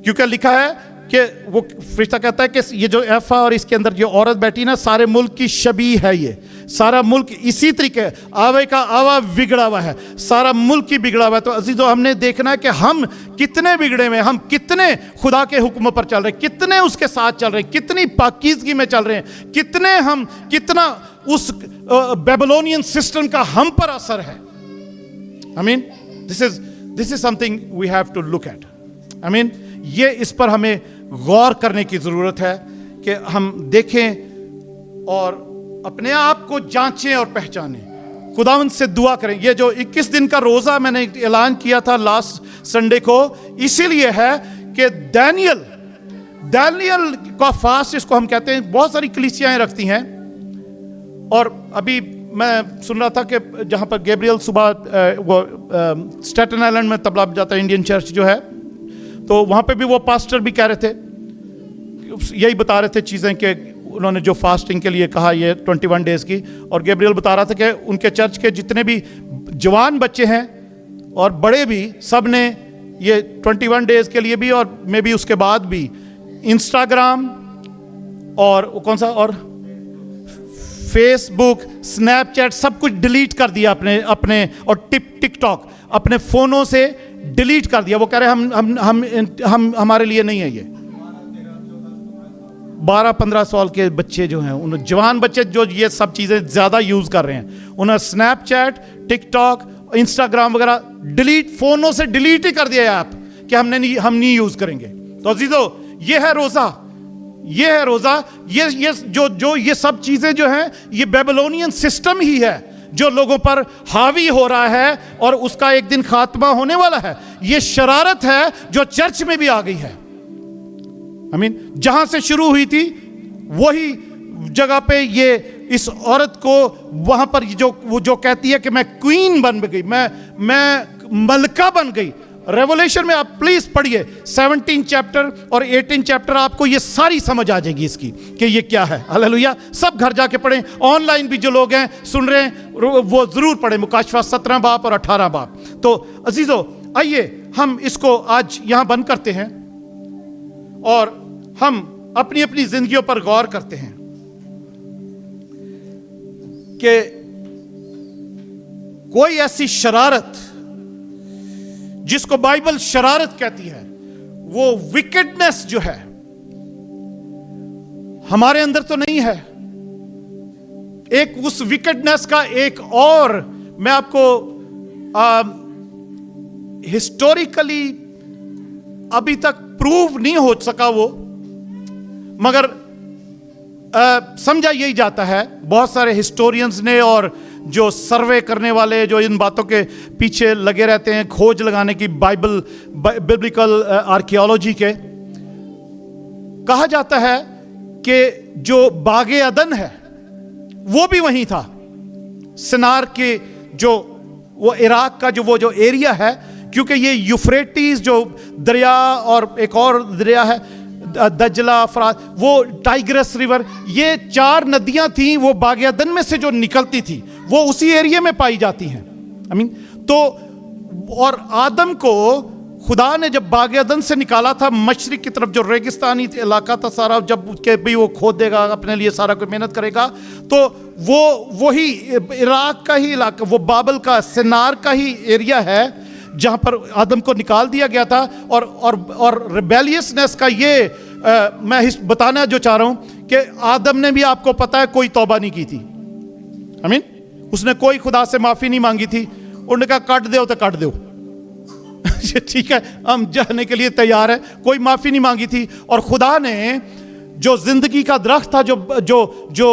क्योंकि लिखा है कि वो फरिश्ता कहता है कि ये जो एफा और इसके अंदर जो औरत बैठी ना, सारे मुल्क की शबी है। ये सारा मुल्क इसी तरीके आवे का आवा बिगड़ा हुआ है, सारा मुल्क ही बिगड़ा हुआ है। तो अजीजों, हमने देखना है कि हम कितने बिगड़े हुए हैं, हम कितने खुदा के हुक्म पर चल रहे हैं, कितने उसके साथ चल रहे हैं, कितनी पाकीज़गी में चल रहे हैं, कितना उस बेबीलोनियन सिस्टम का हम पर असर है। I mean, this is something we have to look at. I mean, ये इस पर हमें गौर करने की ज़रूरत है कि हम देखें और अपने आप को जांचें और पहचानें, खुदावंद से दुआ करें। ये जो 21 दिन का रोज़ा मैंने ऐलान किया था लास्ट संडे को, इसीलिए है कि दानियल का फास्ट, इसको हम कहते हैं, बहुत सारी कलीसियाएं रखती हैं। और अभी मैं सुन रहा था कि जहाँ पर गैब्रियल सुबह वो स्टेटन आइलैंड में तबला बजाता है, इंडियन चर्च जो है, तो वहाँ पे भी वो पास्टर भी कह रहे थे, यही बता रहे थे चीज़ें कि उन्होंने जो फास्टिंग के लिए कहा ये 21 डेज़ की। और गैब्रियल बता रहा था कि उनके चर्च के जितने भी जवान बच्चे हैं और बड़े भी, सब ने ये 21 डेज़ के लिए भी और मे बी उसके बाद भी इंस्टाग्राम और कौन सा और फेसबुक, स्नैपचैट, सब कुछ डिलीट कर दिया अपने और टिकटॉक अपने फ़ोनों से डिलीट कर दिया। वो कह रहे हैं हम हमारे लिए नहीं है ये। 12-15 साल के बच्चे जो हैं, उन जवान बच्चे जो ये सब चीज़ें ज़्यादा यूज़ कर रहे हैं, उन्होंने स्नैपचैट, टिकटॉक, इंस्टाग्राम वगैरह डिलीट, फ़ोनों से डिलीट ही कर दिया ऐप कि हम नहीं यूज़ करेंगे। तो अजीजों, ये है रोज़ा, ये है रोज़ा। ये सब चीज़ें जो हैं, ये बेबीलोनियन सिस्टम ही है जो लोगों पर हावी हो रहा है, और उसका एक दिन खात्मा होने वाला है। ये शरारत है जो चर्च में भी आ गई है। आई मीन, जहां से शुरू हुई थी वही जगह पे ये इस औरत को वहां पर वो जो कहती है कि मैं क्वीन बन गई, मैं मलका बन गई। रेवलेशन में आप प्लीज पढ़िए 17 चैप्टर और 18 चैप्टर, आपको ये सारी समझ आ जाएगी इसकी कि ये क्या है। हालेलुया। सब घर जाके पढ़ें, ऑनलाइन भी जो लोग हैं सुन रहे हैं वो जरूर पढ़ें मुकाशवा 17 बाब और 18 बाब। तो अजीजों, आइए हम इसको आज यहां बंद करते हैं और हम अपनी अपनी जिंदगियों पर गौर करते हैं कि कोई ऐसी शरारत जिसको बाइबल शरारत कहती है, वो विकेडनेस जो है हमारे अंदर तो नहीं है। एक उस विकेडनेस का एक और मैं आपको हिस्टोरिकली अभी तक प्रूव नहीं हो सका वो, मगर समझा यही जाता है, बहुत सारे हिस्टोरियंस ने और जो सर्वे करने वाले जो इन बातों के पीछे लगे रहते हैं, खोज लगाने की बिब्लिकल आर्कियोलॉजी के, कहा जाता है कि जो बागे अदन है वो भी वहीं था। सिनार के जो वो इराक का जो एरिया है, क्योंकि ये यूफ्रेटिस जो दरिया और एक और दरिया है दजला, फरात, वो टाइग्रस रिवर, ये 4 नदियां थी, वो बागे अदन में से जो निकलती थी वो उसी एरिया में पाई जाती हैं। तो और आदम को खुदा ने जब बागे अदन से निकाला था मशरिक की तरफ, जो रेगिस्तानी इलाका था सारा, जब उसके भी वो खोदेगा अपने लिए, सारा कोई मेहनत करेगा, तो वही इराक का ही इलाका, वो बाबल का सिनार का ही एरिया है जहां पर आदम को निकाल दिया गया था। और रिबेलियसनेस का ये मैं बताना जो चाह रहा हूं कि आदम ने भी, आपको पता है, कोई तौबा नहीं की थी। उसने कोई खुदा से माफी नहीं मांगी थी। उन्होंने कहा काट दो तो काट दो ठीक है, हम जाने के लिए तैयार है, कोई माफी नहीं मांगी थी। और खुदा ने जो जिंदगी का दरख्त था जो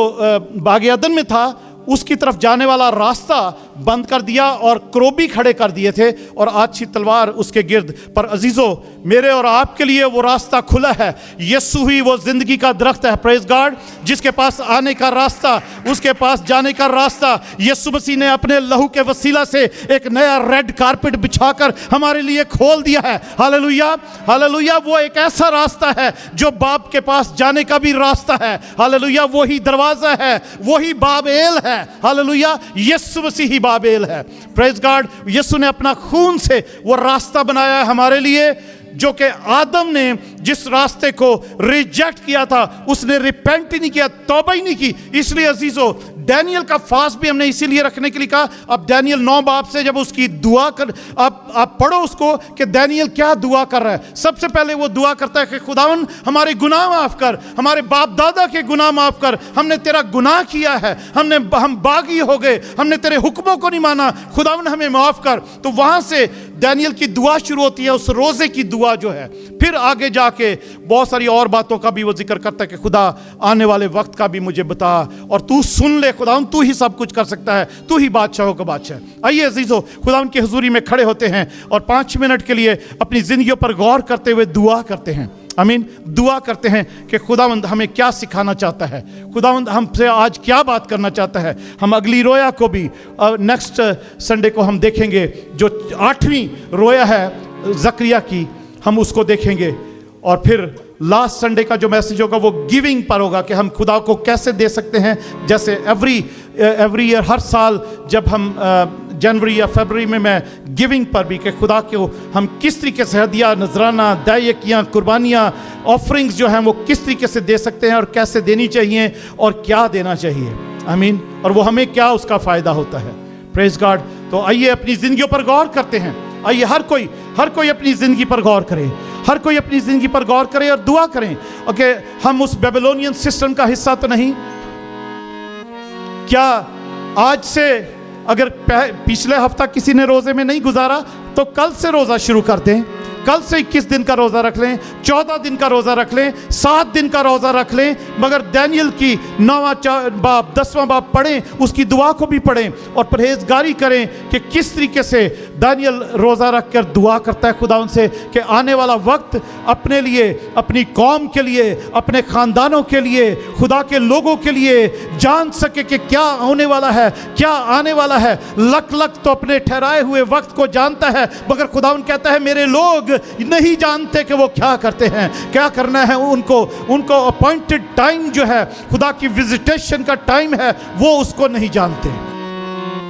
बागे अदन में था, उसकी तरफ जाने वाला रास्ता बंद कर दिया और क्रोबी खड़े कर दिए थे और आछी तलवार उसके गिर्द। पर अजीजों, मेरे और आपके लिए वो रास्ता खुला है। यीशु ही वो जिंदगी का दरख्त है, प्रेज गॉड, जिसके पास आने का रास्ता, उसके पास जाने का रास्ता यीशु मसीह ने अपने लहू के वसीला से एक नया रेड कारपेट बिछाकर हमारे लिए खोल दिया है। Hallelujah, hallelujah. वो एक ऐसा रास्ता है जो बाप के पास जाने का भी रास्ता है। हालेलुया, वही दरवाजा है, वही बाबेल है। हालेलुया, यीशु मसीह ही बाबेल है। Praise God. यीशु ने अपना खून से वो रास्ता बनाया है हमारे लिए, जो कि आदम ने जिस रास्ते को रिजेक्ट किया था, उसने रिपेंट ही नहीं किया, तौबा ही नहीं की। इसलिए अजीजों, डैनियल का फास्ट भी हमने इसीलिए रखने के लिए कहा। अब डैनियल 9 बाब से जब उसकी दुआ कर, आप पढ़ो उसको कि डैनियल क्या दुआ कर रहा है। सबसे पहले वो दुआ करता है कि खुदावन हमारे गुनाह माफ कर, हमारे बाप दादा के गुनाह माफ कर, हमने तेरा गुनाह किया है, हम बागी हो गए, हमने तेरे हुक्मों को नहीं माना, खुदावन हमें माफ कर। तो वहां से डैनियल की दुआ शुरू होती है, उस रोजे की दुआ जो है। फिर आगे जाके बहुत सारी और बातों का भी वो जिक्र करता है कि खुदा आने वाले वक्त का भी मुझे बता और तू सुन ले, खुदावन तू ही सब कुछ कर सकता है, तू ही बादशाहों का बादशाह। आइए अजीजों, खुदावन की हुजूरी में खड़े होते हैं और 5 मिनट के लिए अपनी जिंदगियों पर गौर करते हुए दुआ करते हैं। आमीन। दुआ करते हैं कि खुदावंद हमें क्या सिखाना चाहता है, खुदावंद हमसे आज क्या बात करना चाहता है। हम अगली रोया को भी नेक्स्ट संडे को हम देखेंगे, जो 8वीं रोया है जकरिया की, हम उसको देखेंगे। और फिर लास्ट संडे का जो मैसेज होगा वो गिविंग पर होगा कि हम खुदा को कैसे दे सकते हैं। जैसे एवरी ईयर, हर साल जब हम जनवरी या फरवरी में मैं गिविंग पर भी कि खुदा को हम किस तरीके से हदिया, नजराना, दायकियाँ, कुर्बानियाँ, ऑफरिंग्स जो हैं वो किस तरीके से दे सकते हैं और कैसे देनी चाहिए और क्या देना चाहिए। आमीन। और वो हमें क्या उसका फ़ायदा होता है। Praise God. तो आइए अपनी ज़िंदगियों पर गौर करते हैं। आइए हर कोई अपनी ज़िंदगी पर गौर करे, हर कोई अपनी ज़िंदगी पर गौर करे और दुआ करें। ओके, हम उस बेबीलोनियन सिस्टम का हिस्सा तो नहीं। क्या आज से, अगर पिछले हफ्ता किसी ने रोज़े में नहीं गुजारा तो कल से रोज़ा शुरू कर दें। कल से 21 दिन का रोज़ा रख लें, 14 दिन का रोज़ा रख लें, 7 दिन का रोज़ा रख लें, मगर दानियल की 9वां बाब 10वां बाब पढ़ें, उसकी दुआ को भी पढ़ें और परहेजगारी करें कि किस तरीके से दानियल रोज़ा रख कर दुआ करता है खुदा उनसे कि आने वाला वक्त अपने लिए, अपनी कौम के लिए, अपने ख़ानदानों के लिए, खुदा के लोगों के लिए जान सके कि क्या होने वाला है, क्या आने वाला है। लक तो अपने ठहराए हुए वक्त को जानता है, मगर खुदावन कहता है मेरे लोग नहीं जानते कि वो क्या करते हैं, क्या करना है उनको अपॉइंटेड टाइम जो है, खुदा की विजिटेशन का टाइम है, वो उसको नहीं जानते।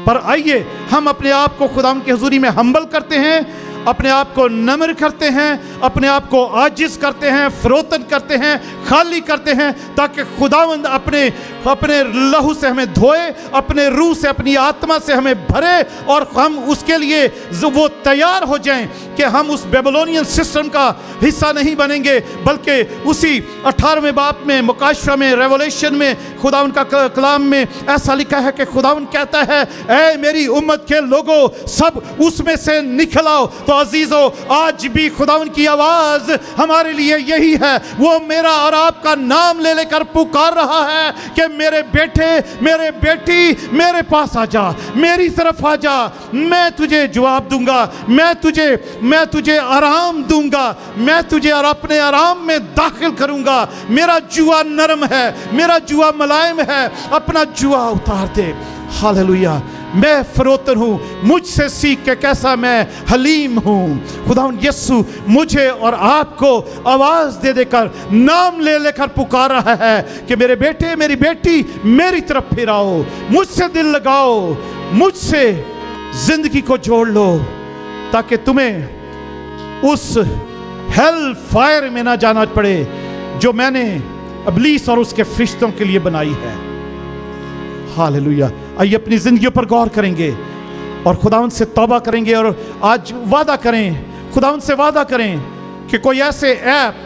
पर आइए हम अपने आप को खुदावन की हुजूरी में हम्बल करते हैं, अपने आप को नम्र करते हैं, अपने आप को आजिज़ करते हैं, फरोतन करते हैं, खाली करते हैं, ताकि खुदावंद अपने लहू से हमें धोए, अपने रूह से, अपनी आत्मा से हमें भरे और हम उसके लिए वो तैयार हो जाएं कि हम उस बेबीलोनियन सिस्टम का हिस्सा नहीं बनेंगे, बल्कि उसी 18वें बाब में, मुकाशफा में, रेवोल्यूशन में, खुदावंद का कलाम में ऐसा लिखा है कि खुदावंद कहता है ऐ मेरी उम्मत के लोगों, सब उसमें से निकल आओ। तो अजीजों, आज भी खुदावंद की आवाज़ हमारे लिए यही है, वो मेरा और आपका नाम ले लेकर पुकार रहा है कि मेरे बेटे, मेरे बेटी, मेरे पास आ जा, मेरी तरफ आ जा, मैं तुझे जवाब दूंगा, मैं तुझे आराम दूंगा, मैं तुझे और अपने आराम में दाखिल करूंगा। मेरा जुआ नरम है, मेरा जुआ मुलायम है, अपना जुआ उतार दे। हालेलुया। मैं फरोतन हूँ, मुझसे सीख के कैसा मैं हलीम हूँ। खुदावंद यीशु मुझे और आपको आवाज़ दे देकर, नाम ले लेकर पुकार रहा है कि मेरे बेटे, मेरी बेटी, मेरी तरफ फिर आओ, मुझसे दिल लगाओ, मुझसे जिंदगी को जोड़ लो, ताकि तुम्हें उस हेल फायर में ना जाना पड़े जो मैंने इब्लीस और उसके फरिश्तों के लिए बनाई है। हालेलुया। आइए अपनी जिंदगियों पर गौर करेंगे और खुदावंद से तौबा करेंगे और आज वादा करें, खुदावंद से वादा करें कि कोई ऐसे ऐप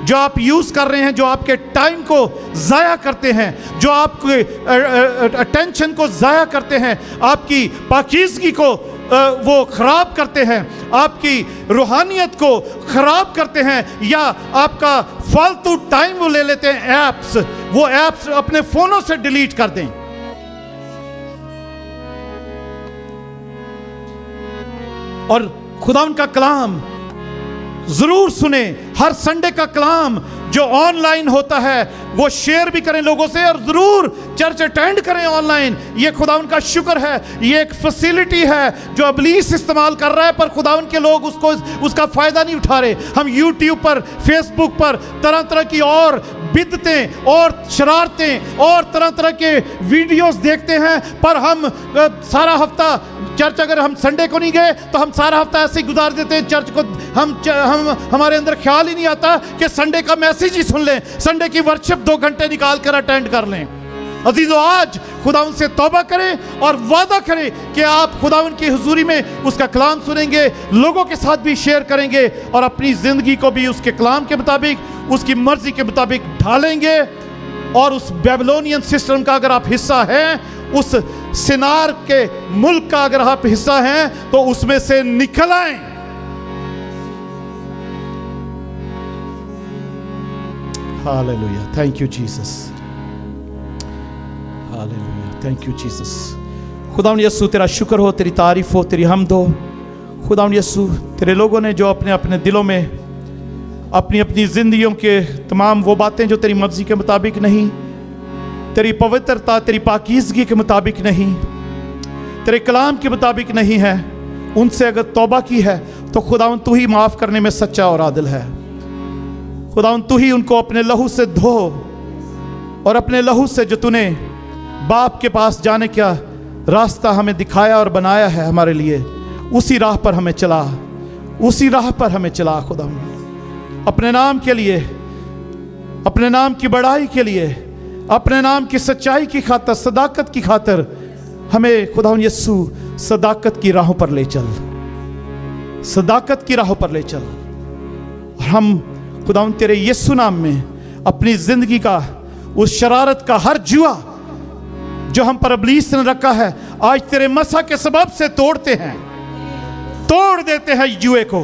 जो आप यूज़ कर रहे हैं, जो आपके टाइम को ज़ाया करते हैं, जो आपके अटेंशन को ज़ाया करते हैं, आपकी पाकीज़गी को वो ख़राब करते हैं, आपकी रूहानियत को ख़राब करते हैं, या आपका फालतू टाइम वो ले लेते हैं ऐप्स, वो ऐप्स अपने फ़ोनों से डिलीट कर दें। और खुदावंद का कलाम ज़रूर सुने। हर संडे का कलाम जो ऑनलाइन होता है वो शेयर भी करें लोगों से, और ज़रूर चर्च अटेंड करें ऑनलाइन। ये खुदावंद का शुक्र है, ये एक फैसिलिटी है जो इब्लीस इस्तेमाल कर रहा है, पर खुदावंद के लोग उसका फ़ायदा नहीं उठा रहे। हम यूट्यूब पर, फेसबुक पर तरह तरह की और बिदतें और शरारतें और तरह तरह के वीडियोस देखते हैं, पर हम सारा हफ्ता चर्च, अगर हम संडे को नहीं गए तो हम सारा हफ्ता ऐसे ही गुजार देते हैं चर्च को। हम हमारे अंदर ख्याल ही नहीं आता कि संडे का मैसेज ही सुन लें, संडे की वर्शिप 2 घंटे निकाल कर अटेंड कर लें। अजीजों, आज खुदावंद से तौबा करें और वादा करें कि आप खुदावंद की हुजूरी में उसका कलाम सुनेंगे, लोगों के साथ भी शेयर करेंगे और अपनी ज़िंदगी को भी उसके कलाम के मुताबिक, उसकी मर्ज़ी के मुताबिक ढालेंगे। और उस बेबीलोनियन सिस्टम का अगर आप हिस्सा हैं, उस सिनार के मुल्क का अगर आप हिस्सा हैं, तो उसमें से निकल आएं। Hallelujah. Thank you Jesus. Hallelujah. Thank you Jesus. खुदावंद यीशु, तेरा शुक्र हो, तेरी तारीफ हो, तेरी हम्द हो। खुदावंद यीशु, तेरे लोगों ने जो अपने अपने दिलों में अपनी अपनी जिंदगियों के तमाम वो बातें जो तेरी मर्जी के मुताबिक नहीं, तेरी पवित्रता, तेरी पाकीज़गी के मुताबिक नहीं, तेरे कलाम के मुताबिक नहीं है, उनसे अगर तौबा की है तो खुदावंद तू ही माफ़ करने में सच्चा और आदिल है। खुदावंद तू ही उनको अपने लहू से धो, और अपने लहू से जो तूने बाप के पास जाने का रास्ता हमें दिखाया और बनाया है हमारे लिए, उसी राह पर हमें चला, उसी राह पर हमें चला। खुदावंद अपने नाम के लिए, अपने नाम की बड़ाई के लिए, अपने नाम की सच्चाई की खातिर, सदाकत की खातिर हमें खुदावंद यीशु सदाकत की राहों पर ले चल, सदाकत की राहों पर ले चल। और हम खुदावंद तेरे यीशु नाम में अपनी जिंदगी का उस शरारत का हर जुआ जो हम पर इब्लीस ने रखा है, आज तेरे मसा के सबब से तोड़ते हैं, तोड़ देते हैं जुए को,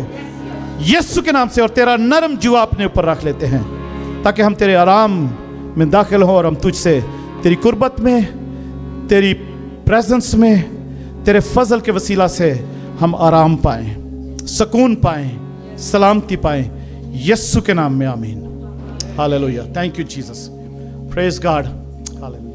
यीशु के नाम से, और तेरा नरम जुआ अपने ऊपर रख लेते हैं ताकि हम तेरे आराम में दाखिल हों और हम तुझसे तेरी कुर्बत में, तेरी प्रेजेंस में, तेरे फजल के वसीला से हम आराम पाएं, सुकून पाएं, सलामती पाएं, यीशु के नाम में आमीन। Hallelujah. Thank you Jesus. Praise God. Hallelujah.